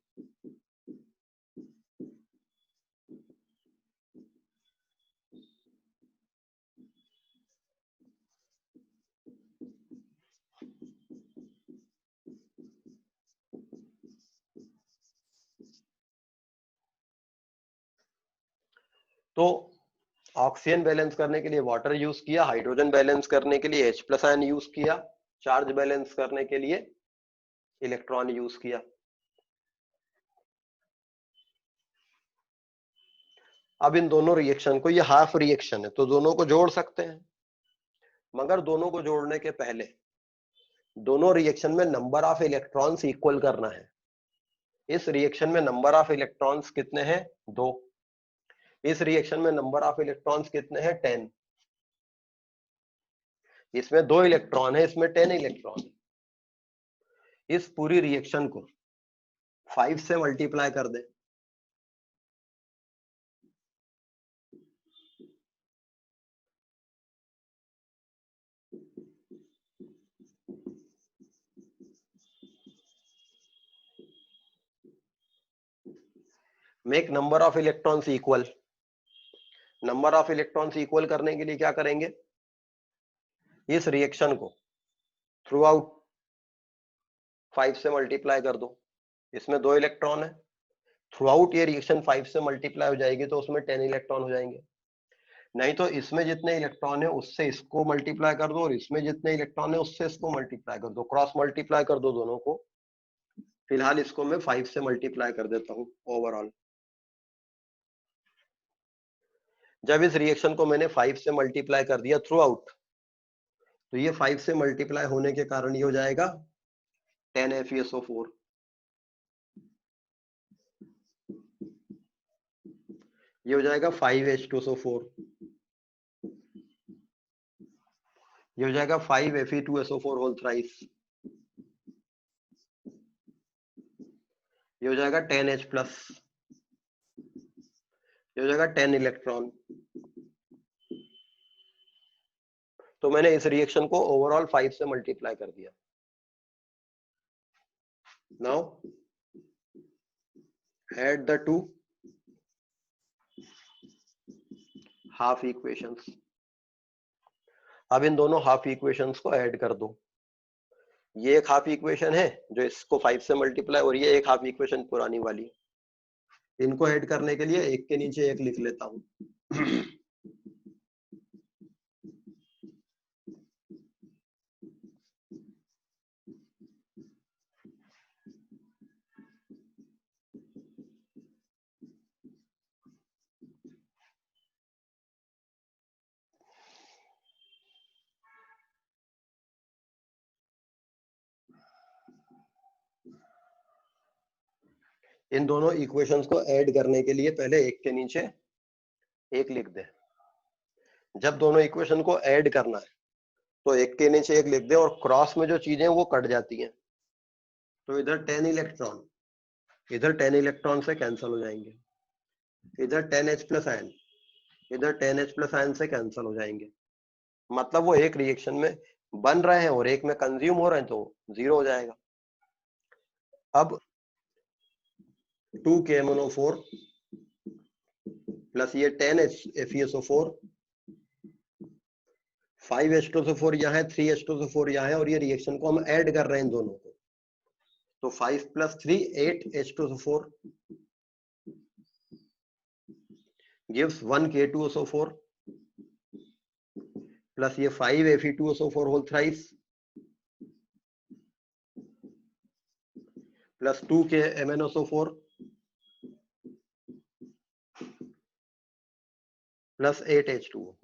तो ऑक्सीजन बैलेंस करने के लिए वाटर यूज किया, हाइड्रोजन बैलेंस करने के लिए H+ आयन यूज किया, चार्ज बैलेंस करने के लिए इलेक्ट्रॉन यूज किया। अब इन दोनों रिएक्शन को, ये हाफ रिएक्शन है तो दोनों को जोड़ सकते हैं, मगर दोनों को जोड़ने के पहले दोनों रिएक्शन में नंबर ऑफ इलेक्ट्रॉन्स इक्वल करना है। इस रिएक्शन में नंबर ऑफ इलेक्ट्रॉन्स कितने हैं, 2। इस रिएक्शन में नंबर ऑफ इलेक्ट्रॉन्स कितने हैं, 10। इसमें 2 इलेक्ट्रॉन है, इसमें 10 इलेक्ट्रॉन है। इस पूरी रिएक्शन को 5 से मल्टीप्लाई कर दे। Make number of electrons equal. Number of electrons equal करने के लिए क्या करेंगे, इस रिएक्शन को थ्रू आउट 5 से मल्टीप्लाई कर दो। इसमें 2 इलेक्ट्रॉन है, थ्रू आउट ये रिएक्शन 5 से मल्टीप्लाई हो जाएगी तो उसमें 10 इलेक्ट्रॉन हो जाएंगे। नहीं तो इसमें जितने इलेक्ट्रॉन है उससे इसको मल्टीप्लाई कर दो और इसमें जितने इलेक्ट्रॉन है उससे इसको मल्टीप्लाई कर दो, क्रॉस मल्टीप्लाई कर दो दोनों को। फिलहाल इसको मैं 5 से मल्टीप्लाई कर देता हूं ओवरऑल। जब इस रिएक्शन को मैंने 5 से मल्टीप्लाई कर दिया थ्रू आउट, तो ये 5 से मल्टीप्लाई होने के कारण ये हो जाएगा 10 FeSO4। ये हो जाएगा 5 H2SO4, ये हो जाएगा 5 Fe2SO4 होल थ्राइस, ये हो जाएगा 10H+, ये हो जाएगा 10 इलेक्ट्रॉन। तो मैंने इस रिएक्शन को ओवरऑल 5 से मल्टीप्लाई कर दिया। Now add the two half equations. अब इन दोनों हाफ इक्वेशंस को ऐड कर दो। ये एक हाफ इक्वेशन है जो इसको 5 से मल्टीप्लाई, और ये एक हाफ इक्वेशन पुरानी वाली, इनको ऐड करने के लिए एक के नीचे एक लिख लेता हूं। इन दोनों इक्वेशंस को ऐड करने के लिए पहले एक के नीचे एक लिख दे। जब दोनों इक्वेशन को ऐड करना है तो एक के नीचे एक लिख दे और क्रॉस में जो चीजें वो कट जाती हैं। तो इधर 10 इलेक्ट्रॉन, इधर 10 इलेक्ट्रॉन से कैंसिल हो जाएंगे, इधर 10H प्लस आयन, इधर 10H प्लस आयन से कैंसिल हो जाएंगे। मतलब वो एक रिएक्शन में बन रहे हैं और एक में कंज्यूम हो रहे हैं तो 0 हो जाएगा। अब 2KMnO4 प्लस ये 10FeSO4, 5H2SO4 यहाँ है, 3H2SO4 यहाँ है, और ये रिएक्शन को हम ऐड कर रहे हैं इन दोनों को। तो 5 + 3 8H2SO4 gives 1K2SO4 प्लस ये 5Fe2SO4 whole thrice plus 2KMnSO4 plus 8H2O।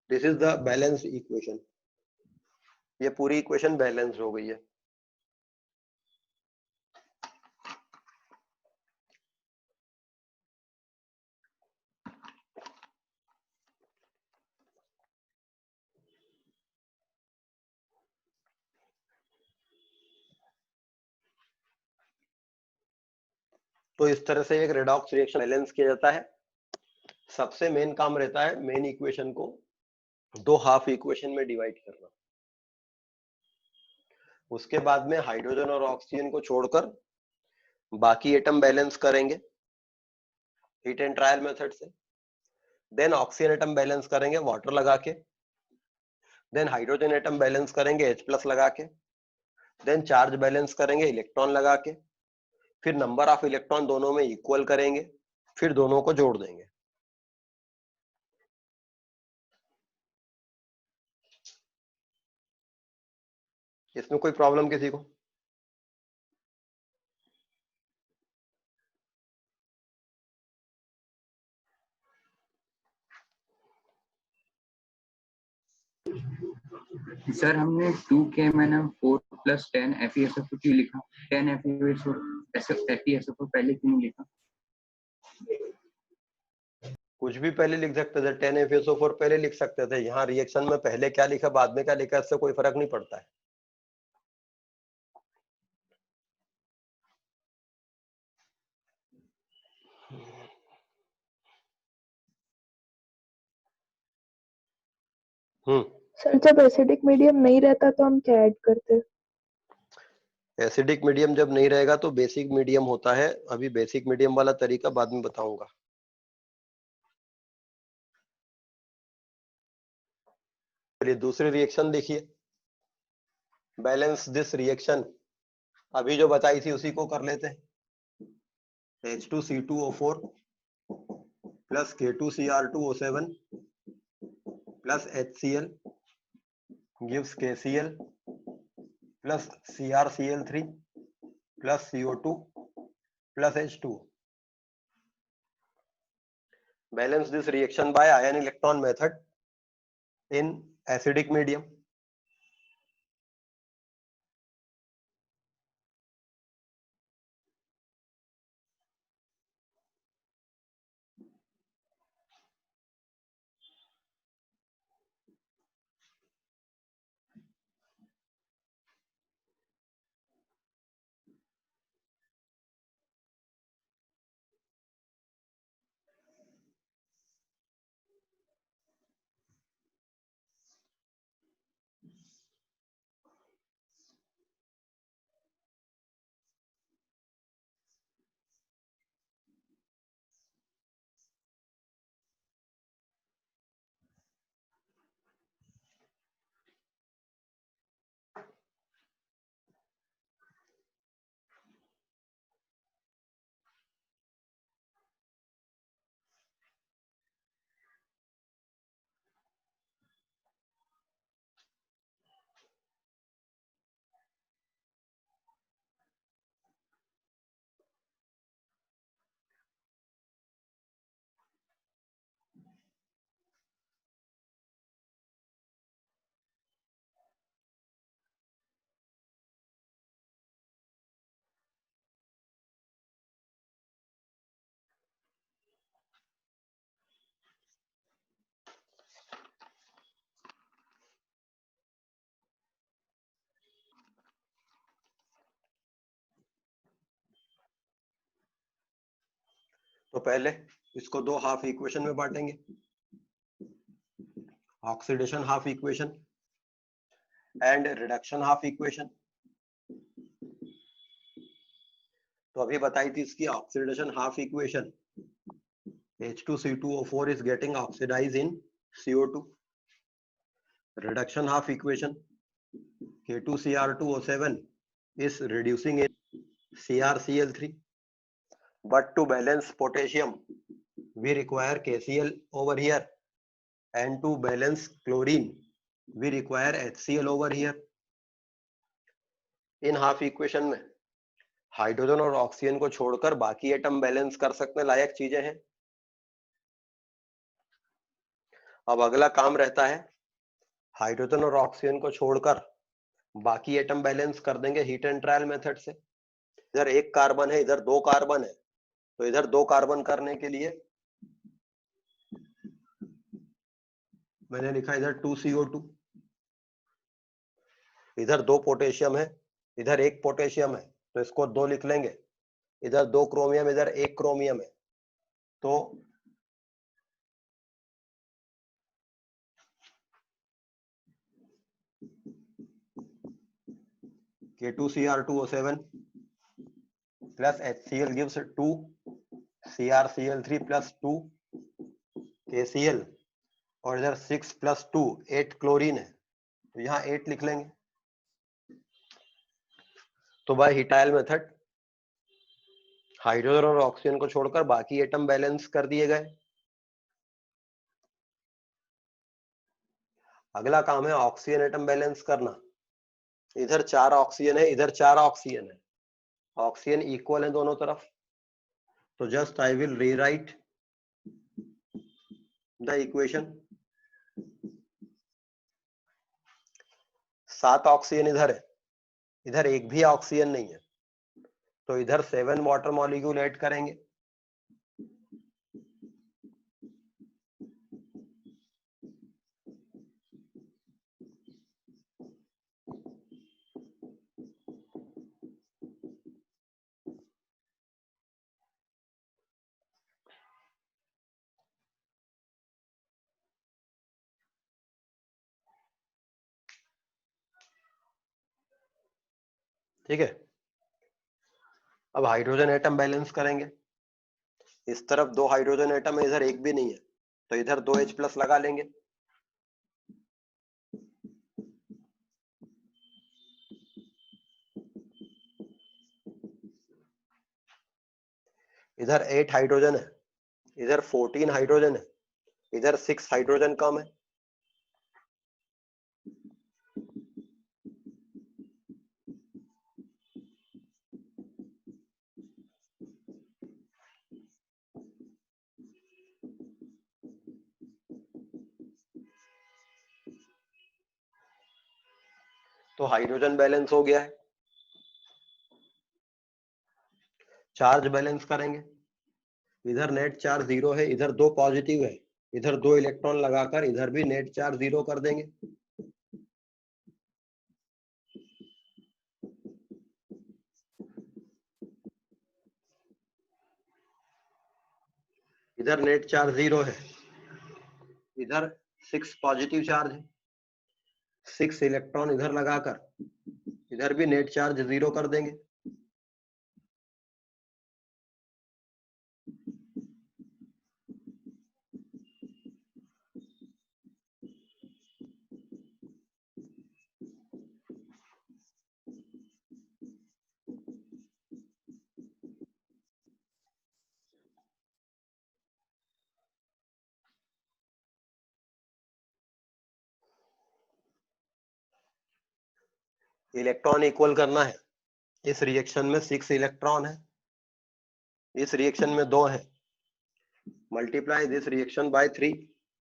This is the balanced equation. ये पूरी इक्वेशन बैलेंस्ड हो गई है। तो इस तरह से एक रेडॉक्स रिएक्शन बैलेंस किया जाता है। सबसे मेन काम रहता है मेन इक्वेशन को दो हाफ इक्वेशन में डिवाइड करना। उसके बाद में हाइड्रोजन और ऑक्सीजन को छोड़कर बाकी एटम बैलेंस करेंगे हीट एंड ट्रायल मेथड से। देन ऑक्सीजन एटम बैलेंस करेंगे वाटर लगा के। देन हाइड्रोजन एटम बैलेंस करेंगे H+ लगा के। देन चार्ज बैलेंस करेंगे इलेक्ट्रॉन लगा के। फिर नंबर ऑफ इलेक्ट्रॉन दोनों में इक्वल करेंगे, फिर दोनों को जोड़ देंगे। इसमें कोई प्रॉब्लम किसी को? सर हमने 2KMnO4 प्लस 10FeSO4 क्यों लिखा? 10FeSO4 पहले क्यों नहीं लिखा? कुछ भी पहले लिख सकते थे, 10FeSO4 पहले लिख सकते थे। यहाँ रिएक्शन में पहले क्या लिखा बाद में क्या लिखा इससे कोई फर्क नहीं पड़ता है। सर जब एसिडिक मीडियम नहीं रहता तो हम क्या ऐड करते हैं? एसिडिक मीडियम जब नहीं रहेगा तो बेसिक मीडियम होता है। अभी बेसिक मीडियम वाला तरीका बाद में बताऊंगा। चलिए दूसरी रिएक्शन देखिए, बैलेंस दिस रिएक्शन। अभी जो बताई थी उसी को कर लेते हैं। H2C2O4 plus K2Cr2O7 plus HCl gives KCl plus CrCl3 plus CO2 plus H2। Balance this reaction by ion electron method in acidic medium. तो पहले इसको दो हाफ इक्वेशन में बांटेंगे, oxidation half equation and reduction half equation. तो अभी बताई थी इसकी oxidation half equation, H2C2O4 is getting oxidized in CO2. Reduction half equation, K2Cr2O7 is reducing in CrCl3. But to balance potassium, we require KCl over here, and to balance chlorine, we require HCl over here. In half equation में hydrogen और oxygen को छोड़कर बाकी atom balance कर सकने लायक चीजें हैं। अब अगला काम रहता है हाइड्रोजन और ऑक्सीजन को छोड़कर बाकी एटम बैलेंस कर देंगे हीट एंड ट्रायल मेथड से। इधर एक कार्बन है, इधर दो कार्बन है, तो इधर दो कार्बन करने के लिए मैंने लिखा इधर 2CO2, इधर दो पोटेशियम है, इधर एक पोटेशियम है, तो इसको दो लिख लेंगे। इधर दो क्रोमियम, इधर एक क्रोमियम है, तो K2Cr2O7 plus HCl gives 2 CrCl3 plus 2 KCl, और इधर 6 plus 2 8 क्लोरीन है, तो यहाँ 8 लिख लेंगे। तो बाय हीटाइल मेथड हाइड्रोजन और ऑक्सीजन को छोड़कर बाकी एटम बैलेंस कर दिए गए। अगला काम है ऑक्सीजन एटम बैलेंस करना। इधर 4 ऑक्सीजन है, इधर 4 ऑक्सीजन है, ऑक्सीजन इक्वल है दोनों तरफ, तो just I will rewrite the equation. 7 oxygen इधर है, इधर एक भी ऑक्सीजन नहीं है, तो इधर 7 वाटर मॉलिक्यूल ऐड करेंगे। ठीक है, अब हाइड्रोजन एटम बैलेंस करेंगे। इस तरफ 2 हाइड्रोजन एटम है, इधर एक भी नहीं है, तो इधर 2 H+ लगा लेंगे। इधर 8 हाइड्रोजन है, इधर 14 हाइड्रोजन है, इधर 6 हाइड्रोजन कम है, तो हाइड्रोजन बैलेंस हो गया है। चार्ज बैलेंस करेंगे। इधर नेट चार्ज 0 है, इधर 2 पॉजिटिव है, इधर 2 इलेक्ट्रॉन लगाकर इधर भी नेट चार्ज 0 कर देंगे। इधर नेट चार्ज 0 है, इधर 6 पॉजिटिव चार्ज है, 6 इलेक्ट्रॉन इधर लगाकर इधर भी नेट चार्ज 0 कर देंगे। इलेक्ट्रॉन इक्वल करना है। इस रिएक्शन में 6 इलेक्ट्रॉन है, इस रिएक्शन में 2 है, multiply this reaction by 3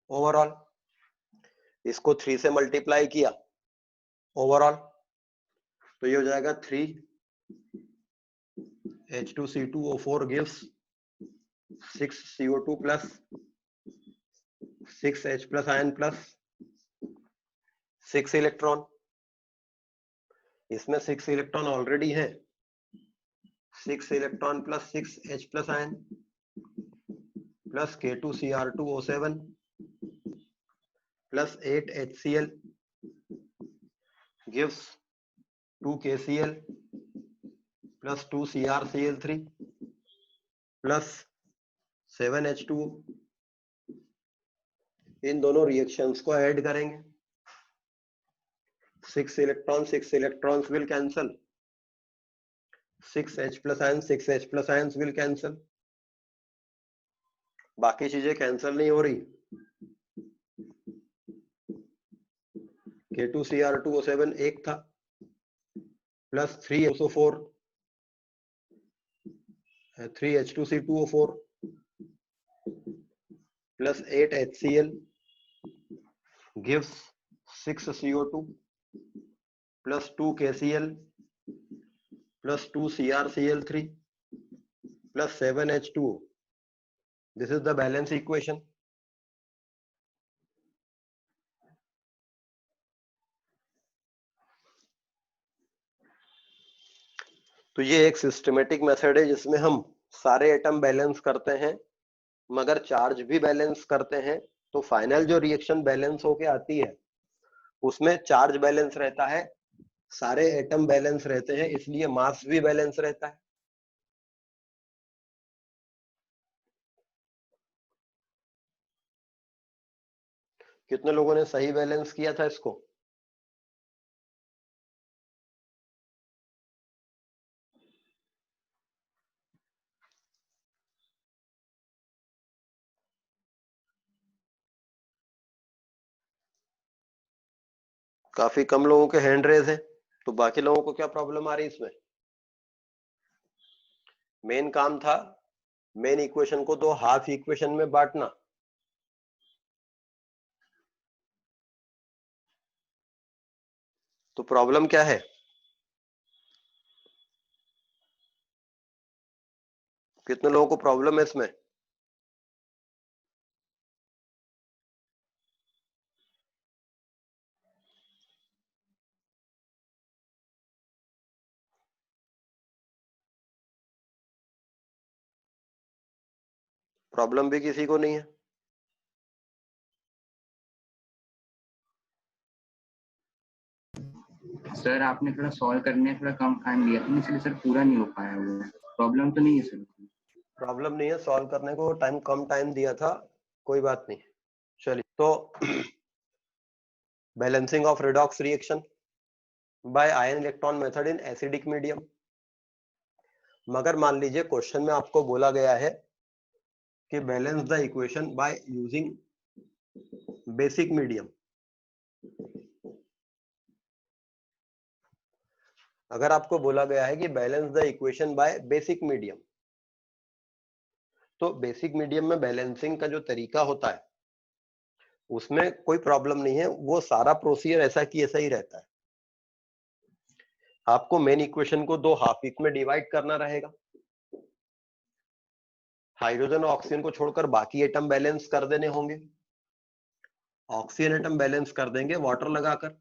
overall. इसको 3 से मल्टीप्लाई किया ओवरऑल, तो ये हो जाएगा 3 H2C2O4 gives 6 CO2 plus 6 H+ ion plus 6 electron. इसमें 6 इलेक्ट्रॉन ऑलरेडी है, 6 electron plus 6 H+ ion, plus K2Cr2O7 plus 8 HCl gives 2 KCl plus 2 CrCl3 plus 7 H2O। इन दोनों रिएक्शंस को ऐड करेंगे, 6 electrons will cancel, 6 H plus ions will cancel, बाकी चीजें cancel नहीं हो रही। K2Cr2O7 एक था plus 3SO4 3H2C2O4 plus 8 HCl gives 6 CO2 plus 2 KCl plus 2 CrCl3 plus 7 H2O. This is the balance equation. तो ये एक सिस्टमेटिक मेथड है जिसमें हम सारे एटम बैलेंस करते हैं मगर चार्ज भी बैलेंस करते हैं। तो फाइनल जो रिएक्शन बैलेंस होके आती है उसमें चार्ज बैलेंस रहता है, सारे एटम बैलेंस रहते हैं, इसलिए मास भी बैलेंस रहता है। कितने लोगों ने सही बैलेंस किया था इसको? काफी कम लोगों के हैंड रेज है, तो बाकी लोगों को क्या प्रॉब्लम आ रही है इसमें? मेन काम था मेन इक्वेशन को दो हाफ इक्वेशन में बांटना। तो प्रॉब्लम क्या है? कितने लोगों को प्रॉब्लम है इसमें? प्रॉब्लम भी किसी को नहीं है? सर आपने थोड़ा सॉल्व करने थोड़ा कम टाइम लिया था, इसलिए सर पूरा नहीं हो पाया वो। प्रॉब्लम तो नहीं है सर? प्रॉब्लम नहीं है, सॉल्व करने को कम टाइम दिया था, कोई बात नहीं। चलिए, तो balancing of redox reaction by ion electron method in acidic medium. मगर मान लीजिए क्वेश्चन में आपको बोला गया है कि balance the equation by using basic medium. अगर आपको बोला गया है कि balance the equation by basic medium, तो बेसिक मीडियम में बैलेंसिंग का जो तरीका होता है उसमें कोई प्रॉब्लम नहीं है, वो सारा प्रोसीजर ऐसा की ऐसा ही रहता है। आपको मेन इक्वेशन को दो हाफ इक्वेशन में डिवाइड करना रहेगा। हाइड्रोजन और ऑक्सीजन को छोड़कर बाकी एटम बैलेंस कर देने होंगे। ऑक्सीजन एटम बैलेंस कर देंगे वाटर लगाकर।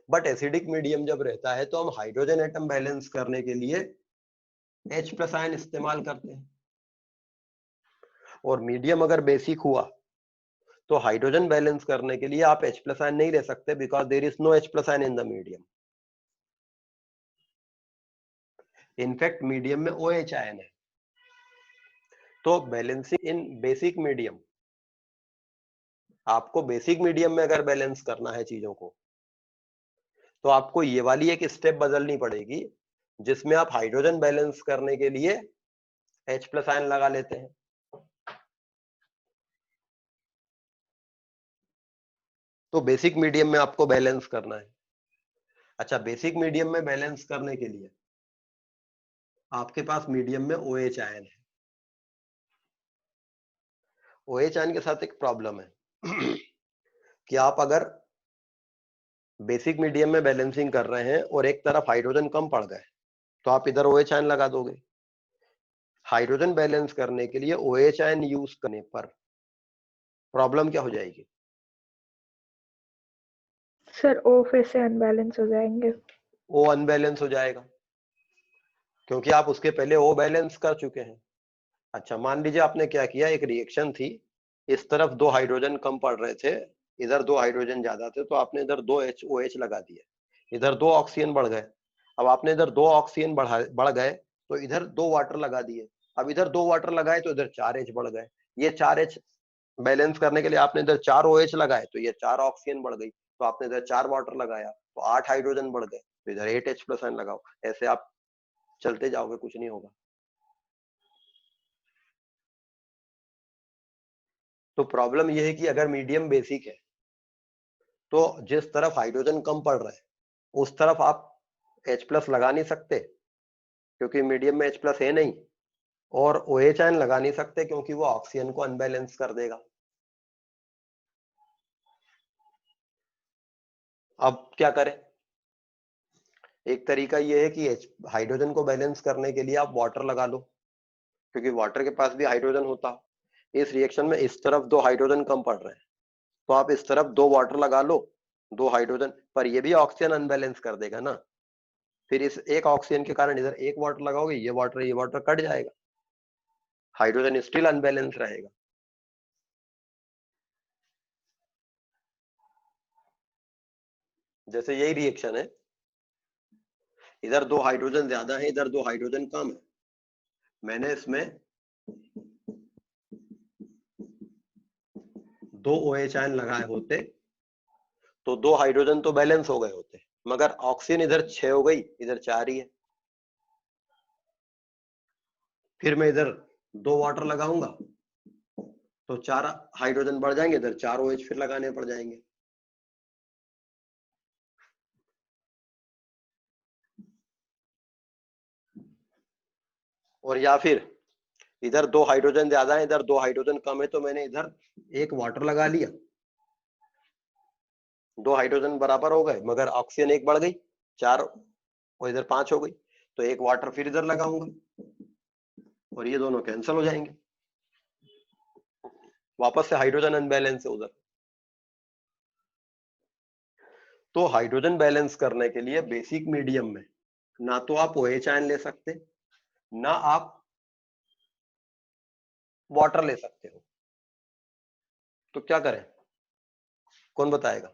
बट एसिडिक मीडियम जब रहता है तो हम हाइड्रोजन एटम बैलेंस करने के लिए H प्लस आयन इस्तेमाल करते हैं। और मीडियम अगर बेसिक हुआ तो हाइड्रोजन बैलेंस करने के लिए आप H प्लस आयन नहीं ले सकते, because there is no H plus ion in the medium. In fact medium में OH आयन है। तो बैलेंसिंग इन बेसिक मीडियम, आपको बेसिक मीडियम में अगर बैलेंस करना है चीजों को तो आपको ये वाली एक स्टेप बदलनी पड़ेगी जिसमें आप हाइड्रोजन बैलेंस करने के लिए H प्लस आयन लगा लेते हैं। तो बेसिक मीडियम में आपको बैलेंस करना है। अच्छा, बेसिक मीडियम में बैलेंस करने के लिए आपके पास मीडियम में OH आयन है। OH आयन के साथ एक प्रॉब्लम है कि आप अगर बेसिक मीडियम में बैलेंसिंग कर रहे हैं और एक तरफ हाइड्रोजन कम पड़ गए तो आप इधर OH आयन लगा दोगे। हाइड्रोजन बैलेंस करने के लिए OH आयन यूज करने पर प्रॉब्लम क्या हो जाएगी? सर O फिर से अनबैलेंस हो जाएंगे। O अनबैलेंस हो जाएगा। क्योंकि आप उसके पहले O बैलेंस कर चुके हैं। अच्छा, मान लीजिए आपने क्या किया, एक रिएक्शन थी, इस तरफ 2 हाइड्रोजन कम पड़ रहे थे, इधर 2 हाइड्रोजन ज्यादा थे, तो आपने इधर 2 OH लगा दिए, इधर 2 ऑक्सीजन बढ़ गए। अब आपने इधर 2 ऑक्सीजन बढ़ गए तो इधर 2 वाटर लगा दिए। अब इधर 2 वाटर लगाए तो इधर 4 H बढ़ गए। ये 4 H बैलेंस करने के लिए आपने इधर 4 OH लगाए तो ये 4 ऑक्सीजन बढ़ गई, तो आपने इधर 4 वाटर लगाया तो 8 हाइड्रोजन बढ़ गए, तो इधर 8 H+ लगाओ। ऐसे आप चलते जाओगे, कुछ नहीं होगा। तो प्रॉब्लम यह है कि अगर मीडियम बेसिक है तो जिस तरफ हाइड्रोजन कम पड़ रहा है उस तरफ आप H+ लगा नहीं सकते क्योंकि मीडियम में H+ है नहीं, और OH आयन लगा नहीं सकते क्योंकि वो ऑक्सीजन को अनबैलेंस कर देगा। अब क्या करें? एक तरीका ये है कि हाइड्रोजन को बैलेंस करने के लिए आप वाटर लगा लो, क्योंकि वाटर के पास भी हाइड्रोजन होता। इस रिएक्शन में इस तरफ 2 हाइड्रोजन कम पड़ रहे हैं तो आप इस तरफ 2 वाटर लगा लो, 2 हाइड्रोजन, पर ये भी ऑक्सीजन अनबैलेंस कर देगा ना। फिर इस एक ऑक्सीजन के कारण इधर एक वाटर लगाओगे, ये वाटर कट जाएगा, हाइड्रोजन स्टिल अनबैलेंस रहेगा। जैसे यही रिएक्शन है, इधर 2 हाइड्रोजन ज्यादा है, इधर 2 हाइड्रोजन कम है। मैंने इसमें 2 OH आयन लगाए होते तो 2 हाइड्रोजन तो बैलेंस हो गए होते, मगर ऑक्सीजन इधर 6 हो गई, इधर 4 ही है। फिर मैं इधर 2 वाटर लगाऊंगा तो 4 हाइड्रोजन बढ़ जाएंगे, इधर 4 OH फिर लगाने पड़ जाएंगे। और या फिर इधर 2 हाइड्रोजन ज्यादा है, इधर 2 हाइड्रोजन कम है, तो मैंने इधर एक वाटर लगा लिया, 2 हाइड्रोजन बराबर हो गए, मगर ऑक्सीजन एक बढ़ गई, 4 और इधर 5 हो गई, तो एक वाटर फिर इधर लगाऊंगा और ये दोनों कैंसिल हो जाएंगे, वापस से हाइड्रोजन अनबैलेंस है उधर। तो हाइड्रोजन बैलेंस करने के लिए बेसिक मीडियम में ना तो आप OH आयन ले सकते, ना आप वाटर ले सकते हो। तो क्या करें, कौन बताएगा?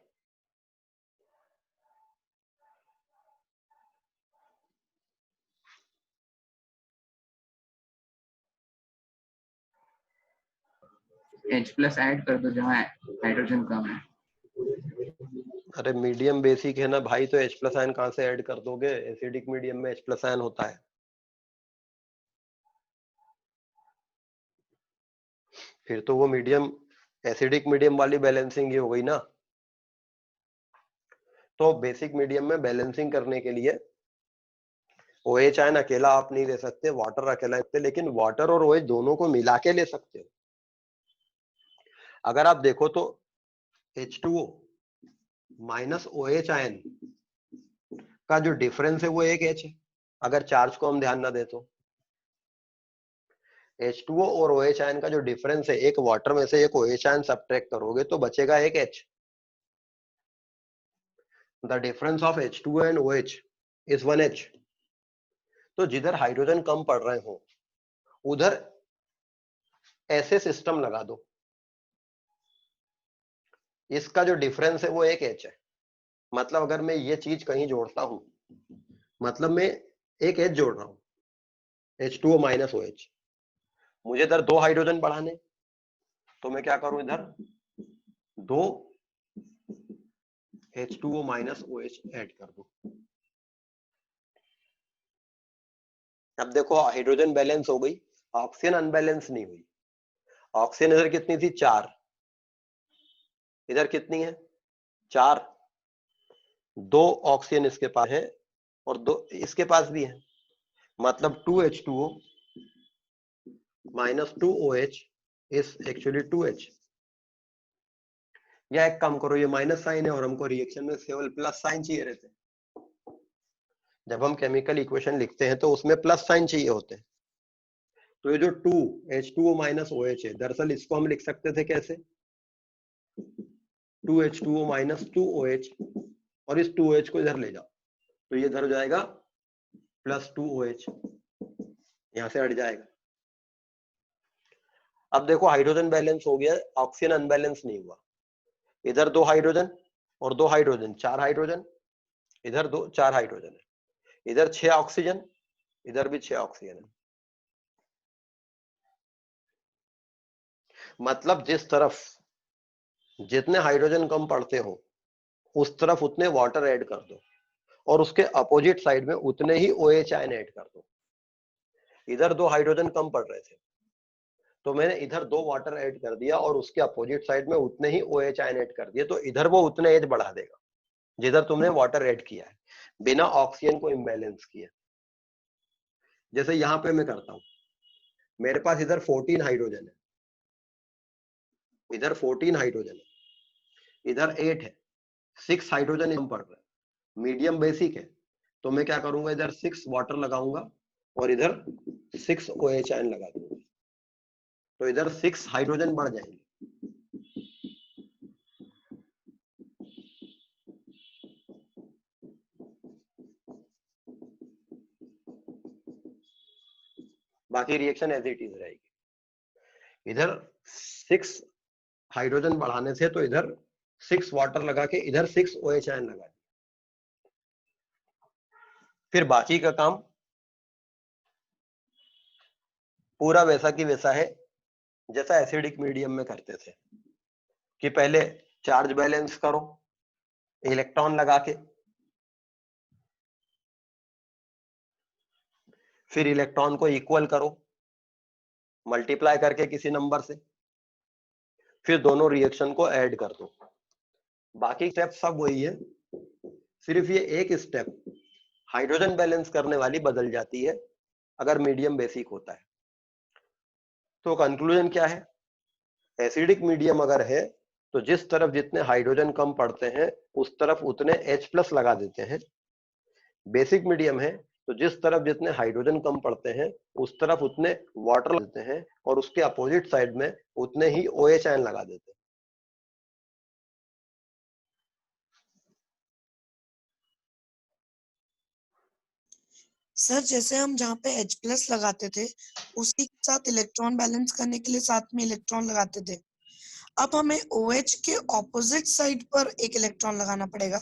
H+ ऐड कर दो जहाँ हाइड्रोजन कम है। अरे मीडियम बेसिक है ना भाई, तो H+ आयन कहां से ऐड कर दोगे? एसिडिक मीडियम में H+ आयन होता है। फिर तो वो मीडियम एसिडिक मीडियम वाली बैलेंसिंग ही हो गई ना। तो बेसिक मीडियम में बैलेंसिंग करने के लिए OH आयन अकेला आप नहीं ले सकते, वाटर अकेला लेते, लेकिन वाटर और OH दोनों को मिला के ले सकते हो। अगर आप देखो तो H2O माइनस OH आयन का जो डिफरेंस है वो एक H है, अगर चार्ज को हम ध्यान ना दे तो। H2O और OH आयन का जो डिफरेंस है, एक वाटर में से एक OH आयन सब्ट्रैक्ट करोगे तो बचेगा एक H। The difference of H2O and OH is 1H। तो जिधर हाइड्रोजन कम पड़ रहे हो उधर ऐसे सिस्टम लगा दो, इसका जो डिफरेंस है वो एक H है। मतलब अगर मैं ये चीज कहीं जोड़ता हूं, मतलब मैं एक H जोड़ रहा हूं, H2O माइनस OH, मुझे इधर 2 हाइड्रोजन बढ़ाने, तो मैं क्या करूं, इधर 2 H2O माइनस OH ऐड कर दूं। अब देखो हाइड्रोजन बैलेंस हो गई, ऑक्सीजन अनबैलेंस नहीं हुई। ऑक्सीजन इधर कितनी थी, 4, इधर कितनी है, 4, 2 ऑक्सीजन इसके पास है और 2 इसके पास भी है, मतलब 2H2O minus 2OH is actually 2H। या एक काम करो, ये माइनस साइन है और हमको रिएक्शन में केवल प्लस साइन चाहिए रहते हैं। जब हम केमिकल इक्वेशन लिखते हैं तो उसमें प्लस साइन चाहिए होते हैं। तो ये जो 2H2O माइनस OH है, दरअसल इसको हम लिख सकते थे कैसे, 2H2O माइनस 2OH, और इस 2OH को इधर ले जाओ तो ये इधर हो जाएगा प्लस 2OH, यहां से हट जाएगा। अब देखो हाइड्रोजन बैलेंस हो गया, ऑक्सीजन अनबैलेंस नहीं हुआ। इधर 2 हाइड्रोजन और 2 हाइड्रोजन, 4 हाइड्रोजन, इधर 2 4 हाइड्रोजन है, इधर 6 ऑक्सीजन, इधर भी 6 ऑक्सीजन है। मतलब जिस तरफ जितने हाइड्रोजन कम पड़ते हो उस तरफ उतने वाटर ऐड कर दो, और उसके अपोजिट साइड में उतने ही OH आयन ऐड कर दो। इधर 2 हाइड्रोजन कम पड़ रहे थे तो मैंने इधर 2 वाटर ऐड कर दिया और उसके अपोजिट साइड में उतने ही OH आयन ऐड कर दिए, तो इधर वो उतने एज बढ़ा देगा जिधर तुमने वाटर ऐड किया है बिना ऑक्सीजन को इम्बैलेंस किए। जैसे यहां पे मैं करता हूं, मेरे पास इधर 14 हाइड्रोजन है, इधर 14 हाइड्रोजन है, इधर 8 है, 6 हाइड्रोजन कम पड़ रहा है, मीडियम बेसिक है, तो मैं क्या करूंगा, इधर 6 वाटर लगाऊंगा और इधर 6 OH आयन लगा दूंगा, तो इधर 6 हाइड्रोजन बढ़ जाएंगे। बाकी रिएक्शन एज इट इज रहेगी। इधर 6 हाइड्रोजन बढ़ाने से तो इधर 6 वाटर लगा के इधर 6 OH आयन लगा दिया। फिर बाकी का काम पूरा वैसा की वैसा है जैसा एसिडिक मीडियम में करते थे, कि पहले चार्ज बैलेंस करो इलेक्ट्रॉन लगा के, फिर इलेक्ट्रॉन को इक्वल करो मल्टीप्लाई करके किसी नंबर से, फिर दोनों रिएक्शन को ऐड कर दो। बाकी स्टेप सब वही है, सिर्फ ये एक स्टेप हाइड्रोजन बैलेंस करने वाली बदल जाती है अगर मीडियम बेसिक होता है। तो कंक्लूजन क्या है, एसिडिक मीडियम अगर है तो जिस तरफ जितने हाइड्रोजन कम पड़ते हैं उस तरफ उतने H+ लगा देते हैं। बेसिक मीडियम है तो जिस तरफ जितने हाइड्रोजन कम पड़ते हैं उस तरफ उतने वाटर लगा देते हैं और उसके अपोजिट साइड में उतने ही OH आयन लगा देते हैं। सर जैसे हम जहाँ पे H+ लगाते थे उसी के साथ इलेक्ट्रॉन बैलेंस करने के लिए साथ में इलेक्ट्रॉन लगाते थे, अब हमें OH के ऑपोजिट साइड पर एक इलेक्ट्रॉन लगाना पड़ेगा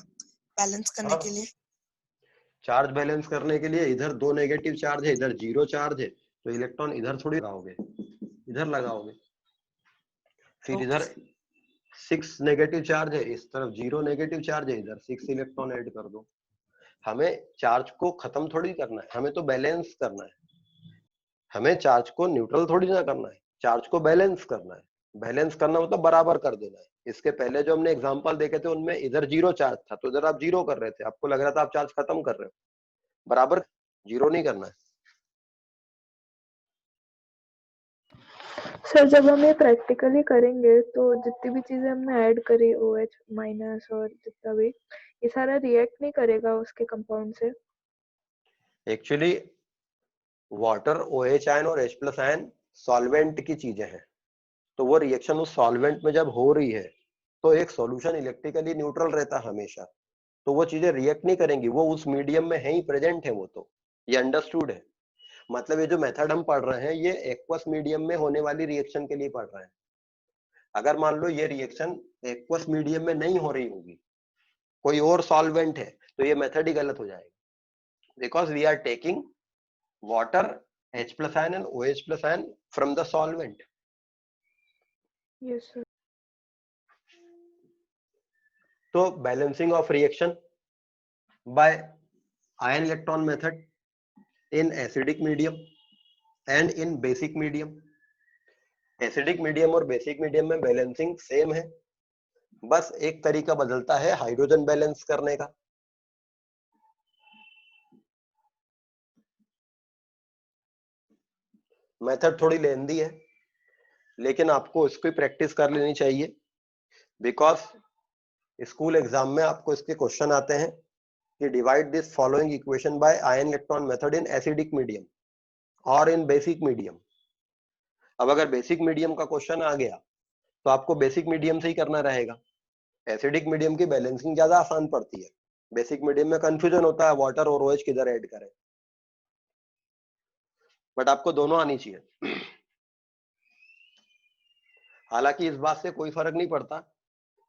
बैलेंस करने के लिए। चार्ज बैलेंस करने के लिए इधर 2 नेगेटिव चार्ज है, इधर 0 चार्ज है, तो इलेक्ट्रॉन इधर थोड़ी लगाओगे, इधर लगाओगे। फिर इधर 6 नेगेटिव चार्ज है, इस तरफ 0 नेगेटिव चार्ज है, इधर 6 इलेक्ट्रॉन ऐड कर दो। हमें चार्ज को खत्म थोड़ी करना है, हमें तो बैलेंस करना है। हमें चार्ज को न्यूट्रल थोड़ी ना करना है, चार्ज को बैलेंस करना है। बैलेंस करना मतलब बराबर कर देना है। इसके पहले जो हमने एग्जांपल देखे थे उनमें इधर 0 चार्ज था तो इधर आप 0 कर रहे थे, आपको लग रहा था आप चार्ज खत्म कर रहे हो, बराबर 0 नहीं करना है। सर जब हम ये प्रैक्टिकली करेंगे तो जितनी भी चीजें हमने ऐड करी OH- और जितना भी, ये सारा रिएक्ट नहीं करेगा उसके कंपाउंड से? एक्चुअली वाटर, OH आयन और H+ आयन सॉल्वेंट की चीजें हैं, तो वो रिएक्शन उस सॉल्वेंट में जब हो रही है तो एक सॉल्यूशन इलेक्ट्रिकली न्यूट्रल रहता है हमेशा, तो वो चीजें रिएक्ट नहीं करेंगी, वो उस मीडियम में है ही प्रेजेंट है, वो तो ये अंडरस्टूड है। मतलब ये जो मेथड हम पढ़ रहे हैं ये एक्वस मीडियम में होने वाली रिएक्शन के लिए पढ़ रहे हैं। अगर मान लो ये रिएक्शन एक्वस मीडियम में नहीं हो रही होगी, कोई और सॉल्वेंट है, तो ये मेथड ही गलत हो जाएगा, because we are taking water, H+ ion and OH+ ion from the solvent. Yes sir. तो balancing of reaction by ion electron method in acidic medium and in basic medium। Acidic medium और basic medium में balancing same है, बस एक तरीका बदलता है hydrogen balance करने का। मेथड थोड़ी लेंदी है लेकिन आपको इसकी प्रैक्टिस कर लेनी चाहिए, बिकॉज स्कूल एग्जाम में आपको इसके क्वेश्चन आते हैं कि divide this following equation by ion electron method in acidic medium और इन बेसिक मीडियम। अब अगर बेसिक मीडियम का क्वेश्चन आ गया तो आपको बेसिक मीडियम से ही करना रहेगा। एसिडिक मीडियम की बैलेंसिंग ज्यादा आसान पड़ती है, बेसिक मीडियम में कंफ्यूजन होता है वाटर और OH किधर ऐड करें। बट आपको दोनों आनी चाहिए। हालांकि इस बात से कोई फर्क नहीं पड़ता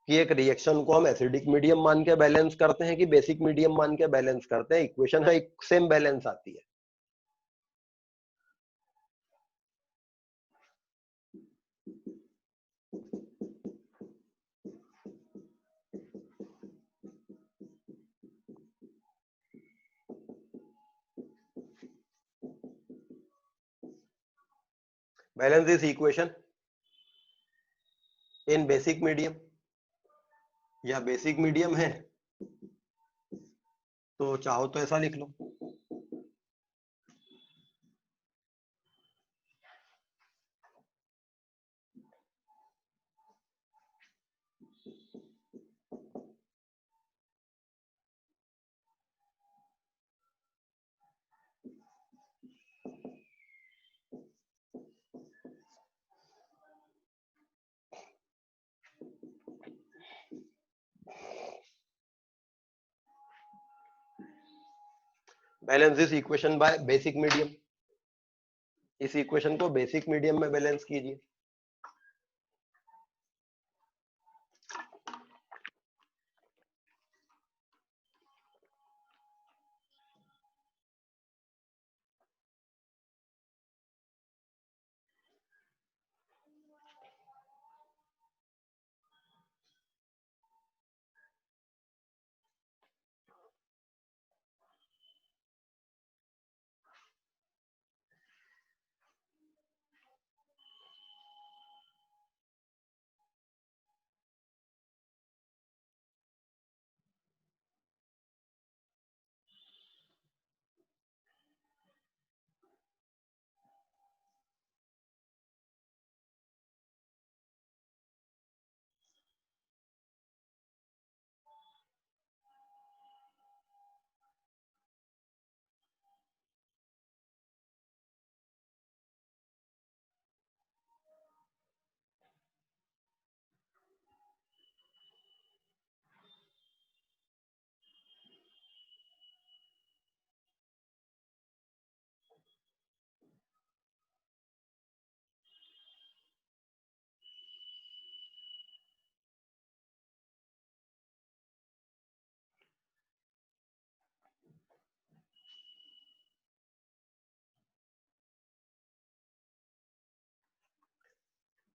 कि एक रिएक्शन को हम एसिडिक मीडियम मान के बैलेंस करते हैं कि बेसिक मीडियम मान के बैलेंस करते हैं, इक्वेशन है एक सेम बैलेंस आती है। Balance this equation in basic medium, या बेसिक मीडियम है तो चाहो तो ऐसा लिख लो। Balance this equation by basic medium, इस इक्वेशन को बेसिक मीडियम में बैलेंस कीजिए।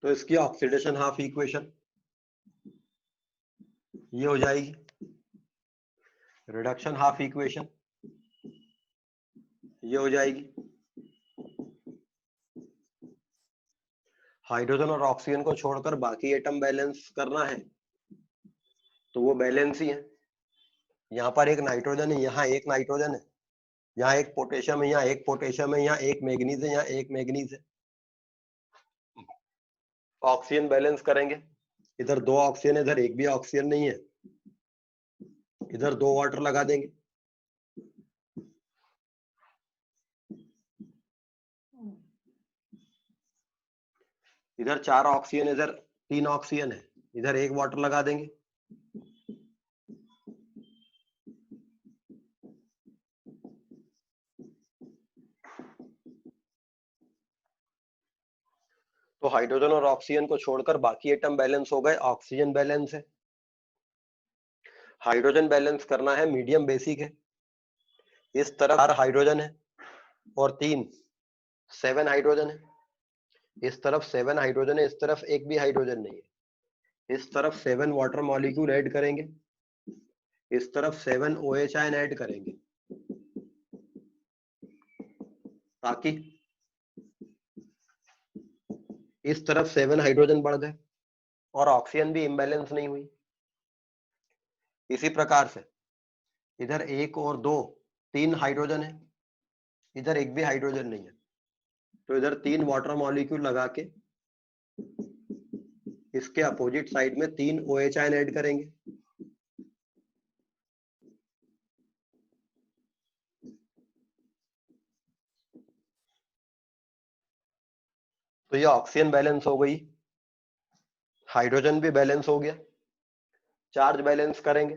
तो इसकी ऑक्सीडेशन हाफ इक्वेशन ये हो जाएगी, रिडक्शन हाफ इक्वेशन ये हो जाएगी, हाइड्रोजन और ऑक्सीजन को छोड़कर बाकी एटम बैलेंस करना है तो वो बैलेंस ही है। यहाँ पर एक नाइट्रोजन है, यहाँ एक नाइट्रोजन है, यहाँ एक पोटेशियम है, यहाँ एक पोटेशियम है, यहाँ एक मैग्नीज है, यहाँ एक मैग्नीज है। ऑक्सीजन बैलेंस करेंगे, इधर 2 ऑक्सीजन है, इधर एक भी ऑक्सीजन नहीं है, इधर 2 वाटर लगा देंगे। इधर 4 ऑक्सीजन, इधर 3 ऑक्सीजन है, इधर 1 वाटर लगा देंगे। तो हाइड्रोजन और ऑक्सीजन को छोड़कर बाकी एटम बैलेंस हो गए, ऑक्सीजन बैलेंस है, हाइड्रोजन बैलेंस करना है, मीडियम बेसिक है। इस तरफ 4 हाइड्रोजन है और 7 हाइड्रोजन है, इस तरफ 7 हाइड्रोजन है, इस तरफ एक भी हाइड्रोजन नहीं है। इस तरफ 7 वाटर मॉलिक्यूल ऐड करेंगे, इस तरफ 7 OH आयन ऐड करेंगे ताकि इस तरफ 7 हाइड्रोजन बढ़ गए और ऑक्सीजन भी इम्बैलेंस नहीं हुई। इसी प्रकार से इधर 1 और 2 3 हाइड्रोजन है, इधर एक भी हाइड्रोजन नहीं है, तो इधर 3 वाटर मॉलिक्यूल लगा के इसके अपोजिट साइड में 3 OH आयन ऐड करेंगे। तो ये ऑक्सीजन बैलेंस हो गई, हाइड्रोजन भी बैलेंस हो गया, चार्ज बैलेंस करेंगे।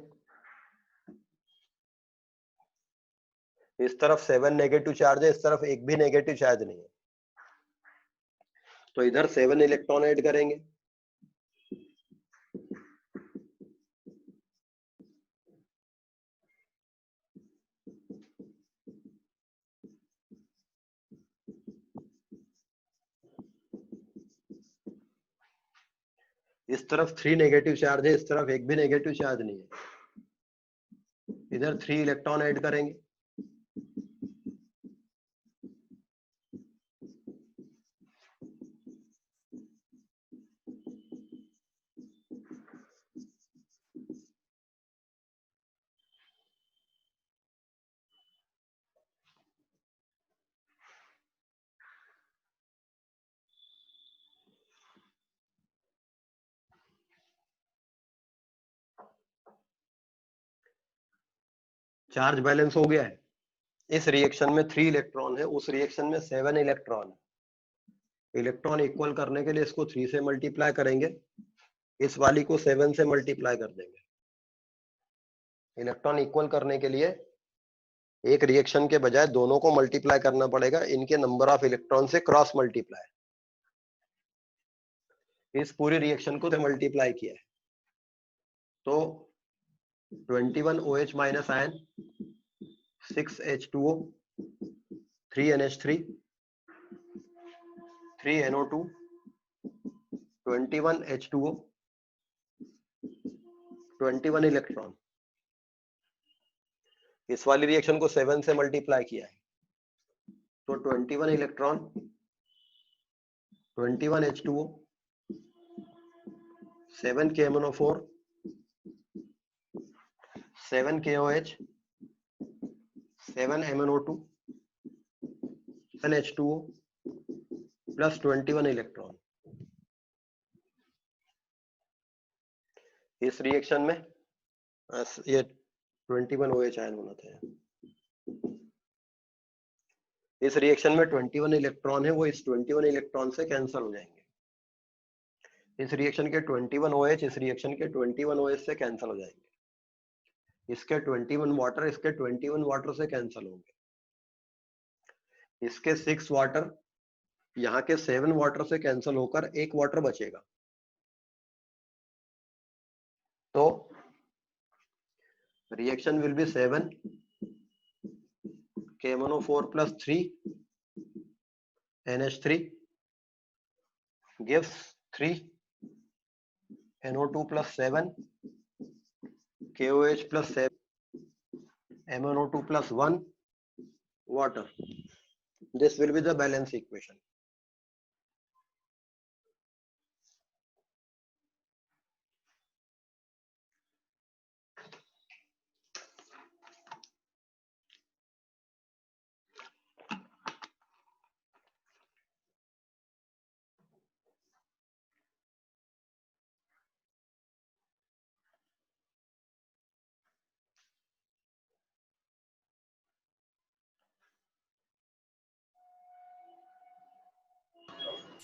इस तरफ 7 नेगेटिव चार्ज है, इस तरफ एक भी नेगेटिव चार्ज नहीं है, तो इधर 7 इलेक्ट्रॉन ऐड करेंगे। इस तरफ 3 नेगेटिव चार्ज है, इस तरफ एक भी नेगेटिव चार्ज नहीं है, इधर 3 इलेक्ट्रॉन ऐड करेंगे। चार्ज बैलेंस हो गया है। इस रिएक्शन में 3 इलेक्ट्रॉन है, उस रिएक्शन में 7 इलेक्ट्रॉन है। इलेक्ट्रॉन इक्वल करने के लिए इसको 3 से मल्टीप्लाई करेंगे, इस वाली को 7 से मल्टीप्लाई कर देंगे। इलेक्ट्रॉन इक्वल करने के लिए एक रिएक्शन के बजाय दोनों को मल्टीप्लाई करना पड़ेगा, इनके नंबर ऑफ इलेक्ट्रॉन से क्रॉस मल्टीप्लाई। इस पूरी रिएक्शन को मल्टीप्लाई किया है तो 21 OH minus ion, 6 H2O, 3 NH3, 3 NO2, 21 H2O, 21 electron. इस वाली रिएक्शन को 7 से मल्टीप्लाई किया है तो 21 electron, 21 H2O, 7 KMnO4, 7 KOH, 7 MnO2, 7 H2O plus 21 electron. इस रिएक्शन में ये 21 OH आयन होना था। इस रिएक्शन में 21 इलेक्ट्रॉन है, वो इस 21 इलेक्ट्रॉन से कैंसिल हो जाएंगे। इस रिएक्शन के 21 OH इस रिएक्शन के 21 OH से कैंसिल हो जाएंगे। इसके 21 वाटर इसके 21 वाटर से कैंसिल होंगे। इसके 6 वाटर यहाँ के 7 वाटर से कैंसिल होकर एक वाटर बचेगा। तो reaction will be 7 KMnO4 plus 3 NH3 gives 3 NO2 plus 7 KOH plus 7 MnO2 plus 1 water. This will be the balance equation.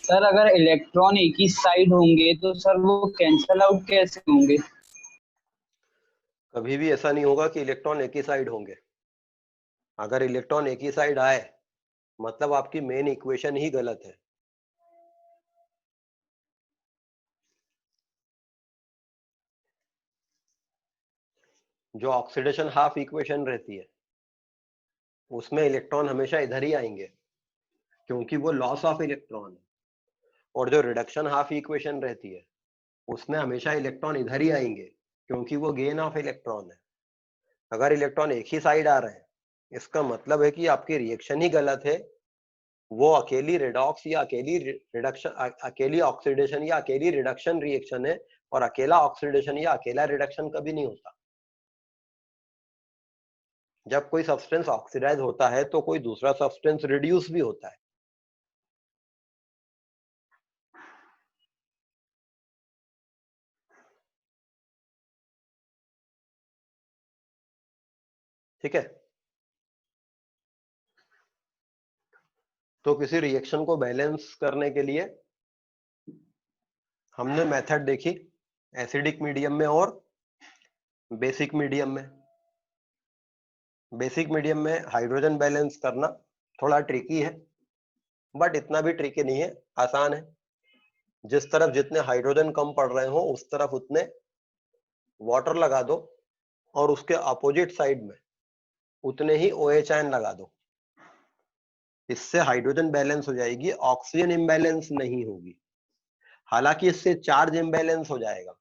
Sir अगर इलेक्ट्रॉन एक ही साइड होंगे तो सर वो कैंसल आउट कैसे होंगे? कभी भी ऐसा नहीं होगा कि इलेक्ट्रॉन एक ही साइड होंगे। अगर इलेक्ट्रॉन एक ही साइड आए मतलब आपकी मेन इक्वेशन ही गलत है। जो ऑक्सीडेशन हाफ इक्वेशन रहती है उसमें इलेक्ट्रॉन हमेशा इधर ही आएंगे क्योंकि वो लॉस ऑफ इलेक्ट्रॉन है, और जो रिडक्शन हाफ इक्वेशन रहती है उसमें हमेशा इलेक्ट्रॉन इधर ही आएंगे क्योंकि वो गेन ऑफ इलेक्ट्रॉन है। अगर इलेक्ट्रॉन एक ही साइड आ रहे हैं इसका मतलब है कि आपकी रिएक्शन ही गलत है। वो अकेली रेडॉक्स या अकेली रिडक्शन, अकेली ऑक्सीडेशन या अकेली रिडक्शन रिएक्शन है, और अकेला ऑक्सीडेशन या अकेला रिडक्शन कभी नहीं होता। जब कोई सब्सटेंस ऑक्सीडाइज होता है तो कोई दूसरा सब्सटेंस रिड्यूस भी होता है। ठीक है, तो किसी रिएक्शन को बैलेंस करने के लिए हमने मेथड देखी एसिडिक मीडियम में और बेसिक मीडियम में। बेसिक मीडियम में हाइड्रोजन बैलेंस करना थोड़ा ट्रिकी है, बट इतना भी ट्रिकी नहीं है, आसान है। जिस तरफ जितने हाइड्रोजन कम पड़ रहे हो उस तरफ उतने वाटर लगा दो और उसके अपोजिट साइड में उतने ही OH आयन लगा दो। इससे हाइड्रोजन बैलेंस हो जाएगी, ऑक्सीजन इम्बैलेंस नहीं होगी। हालांकि इससे चार्ज इम्बैलेंस हो जाएगा,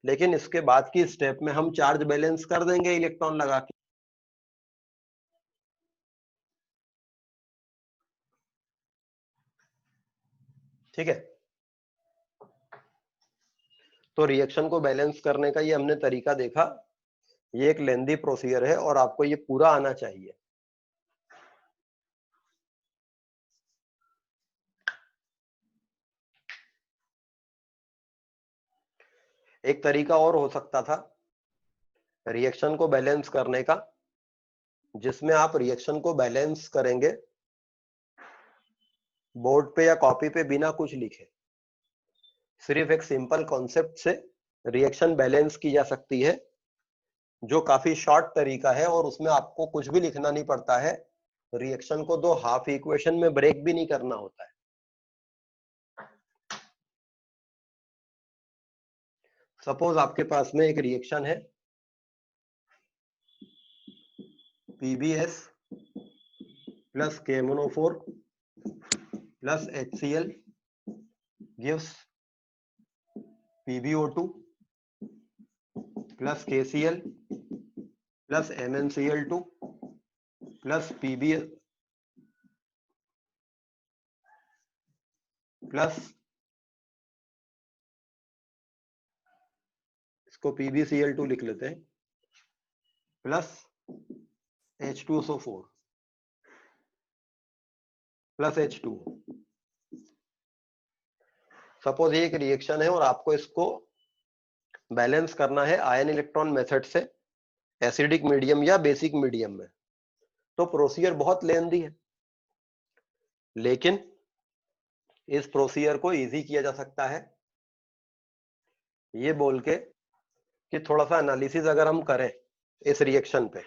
लेकिन इसके बाद की स्टेप में हम चार्ज बैलेंस कर देंगे इलेक्ट्रॉन लगा के। ठीक है, तो रिएक्शन को बैलेंस करने का ये हमने तरीका देखा। ये एक लेंदी प्रोसीजर है और आपको ये पूरा आना चाहिए। एक तरीका और हो सकता था रिएक्शन को बैलेंस करने का, जिसमें आप रिएक्शन को बैलेंस करेंगे बोर्ड पे या कॉपी पे बिना कुछ लिखे। सिर्फ एक सिंपल कॉन्सेप्ट से रिएक्शन बैलेंस की जा सकती है, जो काफी शॉर्ट तरीका है और उसमें आपको कुछ भी लिखना नहीं पड़ता है। रिएक्शन को दो हाफ इक्वेशन में ब्रेक भी नहीं करना होता है। सपोज आपके पास में एक रिएक्शन है PbS plus KMnO4 plus HCl gives PbO2 plus KCl plus MnCl2 plus Pb plus इसको PbCl2 लिख लेते हैं plus H2SO4 plus H2। Suppose ये एक रिएक्शन है और आपको इसको बैलेंस करना है आयन इलेक्ट्रॉन मेथड से एसिडिक मीडियम या बेसिक मीडियम में। तो प्रोसीजर बहुत लेंदी है, लेकिन इस प्रोसीजर को इजी किया जा सकता है ये बोल के कि थोड़ा सा एनालिसिस अगर हम करें इस रिएक्शन पे,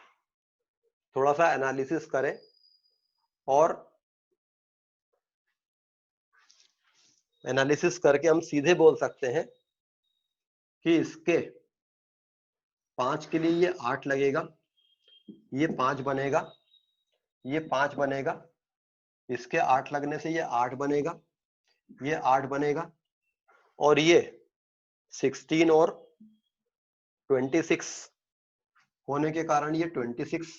थोड़ा सा एनालिसिस करें और एनालिसिस करके हम सीधे बोल सकते हैं कि इसके 5 के लिए ये 8 लगेगा, ये 5 बनेगा, ये 5 बनेगा, इसके 8 लगने से ये 8 बनेगा, ये 8 बनेगा, और ये 16 और 26 होने के कारण ये 26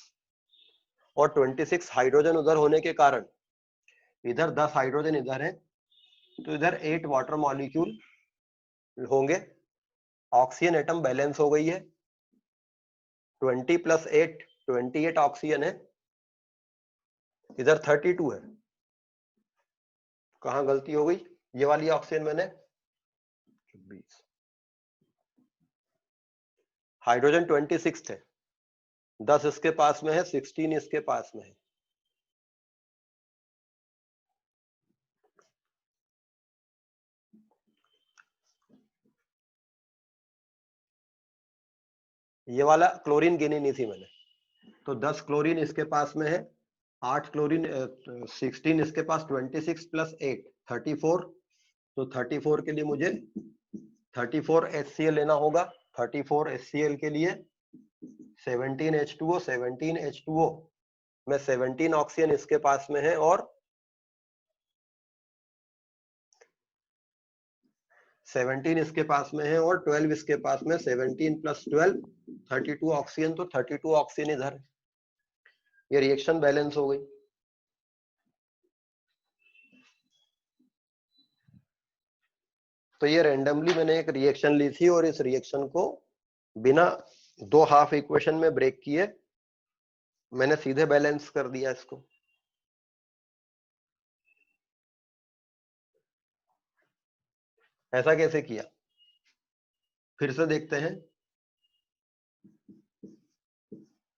और 26 हाइड्रोजन उधर होने के कारण इधर 10 हाइड्रोजन इधर है, तो इधर 8 वाटर मॉलिक्यूल होंगे। ऑक्सीजन एटम बैलेंस हो गई है, 20 प्लस 8 28 ऑक्सीजन है, इधर 32 है। कहाँ गलती हो गई, ये वाली ऑक्सीजन मैंने 20, हाइड्रोजन 26 थे, 10 इसके पास में है, 16 इसके पास में है। ये वाला क्लोरीन गिनी नहीं थी मैंने, तो 10 क्लोरीन इसके पास में है, 8 क्लोरीन 16 इसके पास, 26 प्लस 8 34, तो 34 के लिए मुझे 34 HCl लेना होगा। 34 HCl के लिए 17 H2O 17 H2O में 17 ऑक्सीजन इसके पास में है और 17 इसके पास में है और 12 इसके पास में, 17 प्लस 12 32 ऑक्सीजन, तो 32 ऑक्सीजन इधर है। ये रिएक्शन बैलेंस हो गई। तो ये रैंडमली मैंने एक रिएक्शन ली थी और इस रिएक्शन को बिना दो हाफ इक्वेशन में ब्रेक किए मैंने सीधे बैलेंस कर दिया इसको। ऐसा कैसे किया, फिर से देखते हैं।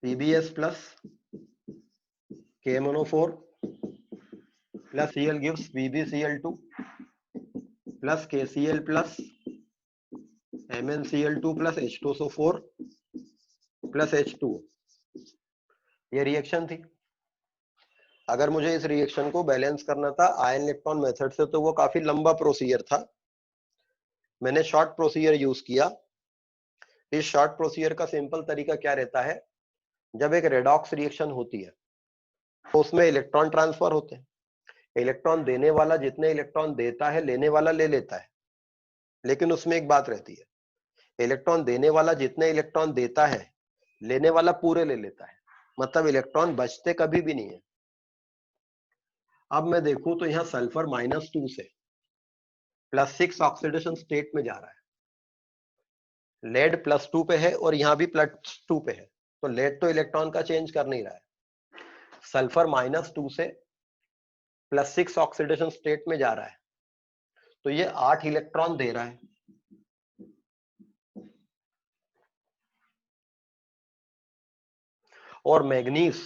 PbS plus KMnO4 plus Cl gives PbCl2 plus KCl plus MnCl2 plus H2SO4 plus H2O। ये रिएक्शन थी। अगर मुझे इस रिएक्शन को बैलेंस करना था आयन इलेक्ट्रॉन मेथड से तो वो काफी लंबा प्रोसीजर था। मैंने शॉर्ट प्रोसीजर यूज किया। इस शॉर्ट प्रोसीजर का सिंपल तरीका क्या रहता है, जब एक रेडॉक्स रिएक्शन होती है तो उसमें इलेक्ट्रॉन ट्रांसफर होते हैं। इलेक्ट्रॉन देने वाला जितने इलेक्ट्रॉन देता है लेने वाला ले लेता है, लेकिन उसमें एक बात रहती है, इलेक्ट्रॉन देने वाला जितने इलेक्ट्रॉन देता है लेने वाला पूरे ले लेता है, मतलब इलेक्ट्रॉन बचते कभी भी नहीं है। अब मैं देखूं तो यहां सल्फर -2 से +6 ऑक्सीडेशन स्टेट में जा रहा है, लेड +2 पे है और यहां भी +2 पे है, तो लेड तो इलेक्ट्रॉन का चेंज कर नहीं रहा है। सल्फर -2 से +6 ऑक्सीडेशन स्टेट में जा रहा है, तो ये 8 इलेक्ट्रॉन दे रहा है। और मैग्नीज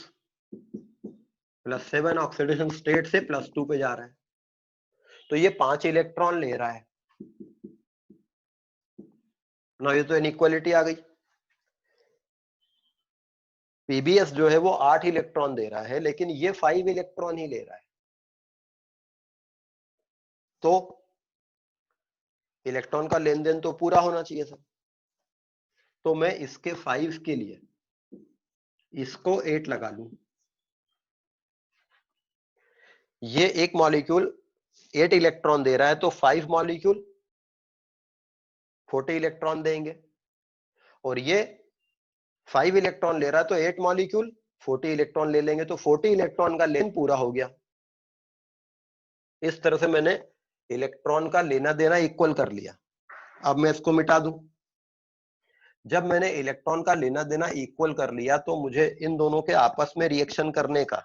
+7 ऑक्सीडेशन स्टेट से +2 पे जा रहा है, तो ये 5 इलेक्ट्रॉन ले रहा है ना। ये तो इनइक्वालिटी आ गई। पीबीएस जो है वो 8 इलेक्ट्रॉन दे रहा है, लेकिन ये 5 इलेक्ट्रॉन ही ले रहा है, तो इलेक्ट्रॉन का लेन देन तो पूरा होना चाहिए था। तो मैं इसके 5 के लिए इसको 8 लगा लूं। ये एक मॉलिक्यूल 8 इलेक्ट्रॉन दे रहा है, तो 5 मॉलिक्यूल 40 इलेक्ट्रॉन देंगे, और ये 5 इलेक्ट्रॉन ले रहा है तो 8 मॉलिक्यूल 40 इलेक्ट्रॉन ले लेंगे, तो 40 इलेक्ट्रॉन का लेन पूरा हो गया। इस तरह से मैंने इलेक्ट्रॉन का लेना देना इक्वल कर लिया। अब मैं इसको मिटा दूं। जब मैंने इलेक्ट्रॉन का लेना देना इक्वल कर लिया तो मुझे इन दोनों के आपस में रिएक्शन करने का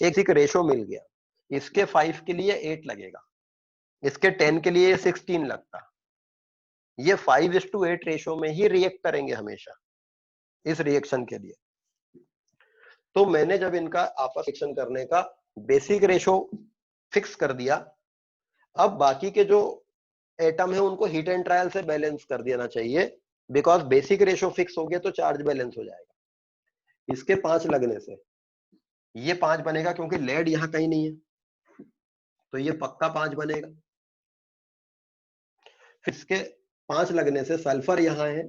एक रेशो मिल गया। इसके 5 के लिए 8 लगेगा, इसके 10 के लिए 16 लगता। ये 5:8 रेशो में ही रिएक्ट करेंगे हमेशा इस रिएक्शन के लिए। तो मैंने जब इनका आपस रिएक्शन करने का बेसिक रेशो फिक्स कर दिया, अब बाकी के जो एटम है उनको हीट एंड ट्रायल से बैलेंस कर देना चाहिए, बिकॉज बेसिक रेशो फिक्स हो गया तो चार्ज बैलेंस हो जाएगा। इसके 5 लगने से ये 5 बनेगा, क्योंकि लेड यहां कहीं नहीं है तो ये पक्का 5 बनेगा। फिर इसके 5 लगने से सल्फर यहां है,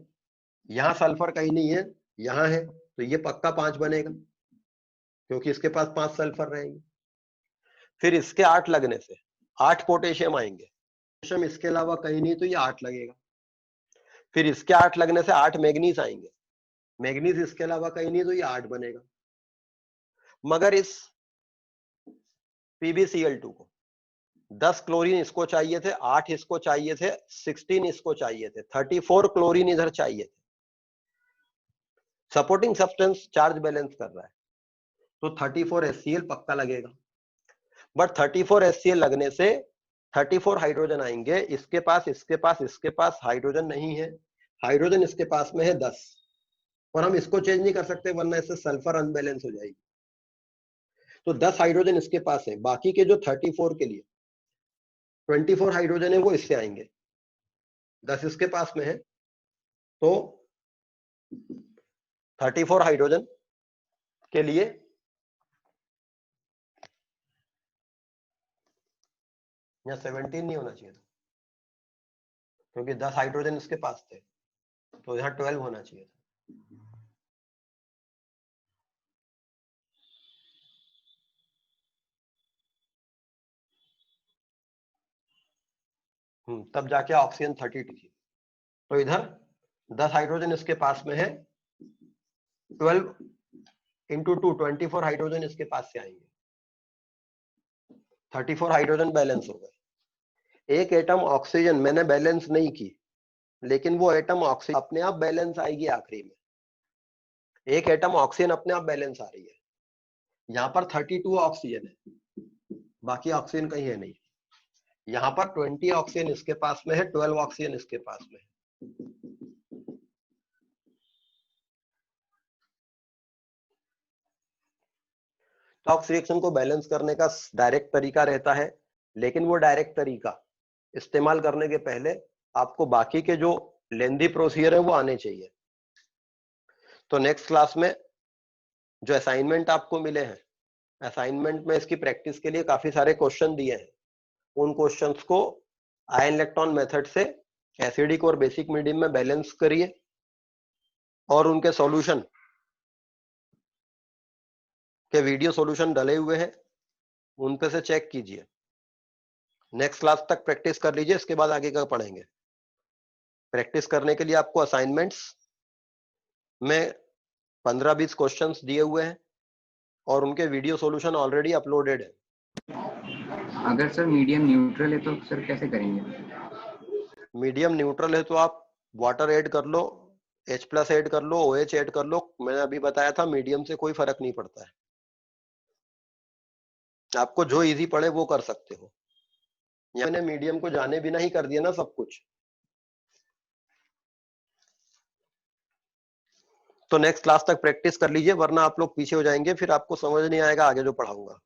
यहां सल्फर कहीं नहीं है, यहां है, तो ये पक्का 5 बनेगा क्योंकि इसके पास 5 सल्फर रहेंगे। फिर इसके 8 लगने से 8 पोटेशियम आएंगे, पोटेशियम इसके अलावा कहीं नहीं, तो ये 8 लगेगा। फिर इसके 8 लगने से 8 मैग्नीज आएंगे, मैग्नीज इसके अलावा कहीं नहीं, तो ये 8 बनेगा। मगर इस PbCl2 को 10 क्लोरीन इसको चाहिए थे, 8 इसको चाहिए थे, 16 इसको चाहिए थे, 34 क्लोरीन इधर चाहिए थे। सपोर्टिंग सब्सटेंस चार्ज बैलेंस कर रहा है, तो 34 HCl पक्का लगेगा। बट 34 HCl लगने से 34 हाइड्रोजन आएंगे, इसके पास इसके पास इसके पास हाइड्रोजन नहीं है, हाइड्रोजन इसके पास में है 10, और हम इसको चेंज नहीं कर सकते वरना इससे सल्फर अनबैलेंस हो जाएगी। तो 10 हाइड्रोजन इसके पास है, बाकी के जो 34 के लिए 24 हाइड्रोजन है वो इससे आएंगे, 10 इसके पास में है, तो 34 हाइड्रोजन के लिए यहाँ 17 नहीं होना चाहिए था, क्योंकि 10 हाइड्रोजन इसके पास थे, तो यहाँ 12 होना चाहिए था। तब जाके ऑक्सीजन 32 थी, तो इधर 10 हाइड्रोजन इसके पास में है, 12 इंटू 2 24 हाइड्रोजन इसके पास से आएंगे, 34 हाइड्रोजन बैलेंस हो गए। एक एटम ऑक्सीजन मैंने बैलेंस नहीं की, लेकिन वो एटम ऑक्सीजन अपने आप बैलेंस आएगी आखिरी में। एक एटम ऑक्सीजन अपने आप बैलेंस आ रही है, यहाँ पर 32 ऑक्सीजन है, बाकी ऑक्सीजन कहीं है नहीं। यहाँ पर 20 ऑक्सीजन इसके पास में है, 12 ऑक्सीजन इसके पास में है। टॉक्स रिएक्शन को बैलेंस करने का डायरेक्ट तरीका रहता है, लेकिन वो डायरेक्ट तरीका इस्तेमाल करने के पहले आपको बाकी के जो लेंदी प्रोसीजर है वो आने चाहिए। तो नेक्स्ट क्लास में जो असाइनमेंट आपको मिले हैं, असाइनमेंट में इसकी प्रैक्टिस के लिए काफी सारे क्वेश्चन दिए हैं। उन क्वेश्चंस को आयन इलेक्ट्रॉन मेथड से एसिडिक और बेसिक मीडियम में बैलेंस करिए और उनके सॉल्यूशन के वीडियो सॉल्यूशन डले हुए हैं, उन पे से चेक कीजिए। नेक्स्ट क्लास तक प्रैक्टिस कर लीजिए, इसके बाद आगे का पढ़ेंगे। प्रैक्टिस करने के लिए आपको असाइनमेंट्स में 15-20 क्वेश्चंस दिए हुए हैं और उनके वीडियो सॉल्यूशन ऑलरेडी अपलोडेड है। अगर सर मीडियम न्यूट्रल है तो सर कैसे करेंगे? मीडियम न्यूट्रल है तो आप वाटर ऐड कर लो, H+ ऐड कर लो, OH ऐड कर लो। मैंने अभी बताया था मीडियम से कोई फर्क नहीं पड़ता है, आपको जो इजी पड़े वो कर सकते हो। या मैंने मीडियम को जाने बिना ही कर दिया ना सब कुछ। तो नेक्स्ट क्लास तक प्रैक्टिस कर लीजिए, वरना आप लोग पीछे हो जाएंगे, फिर आपको समझ नहीं आएगा आगे जो पढ़ाऊंगा।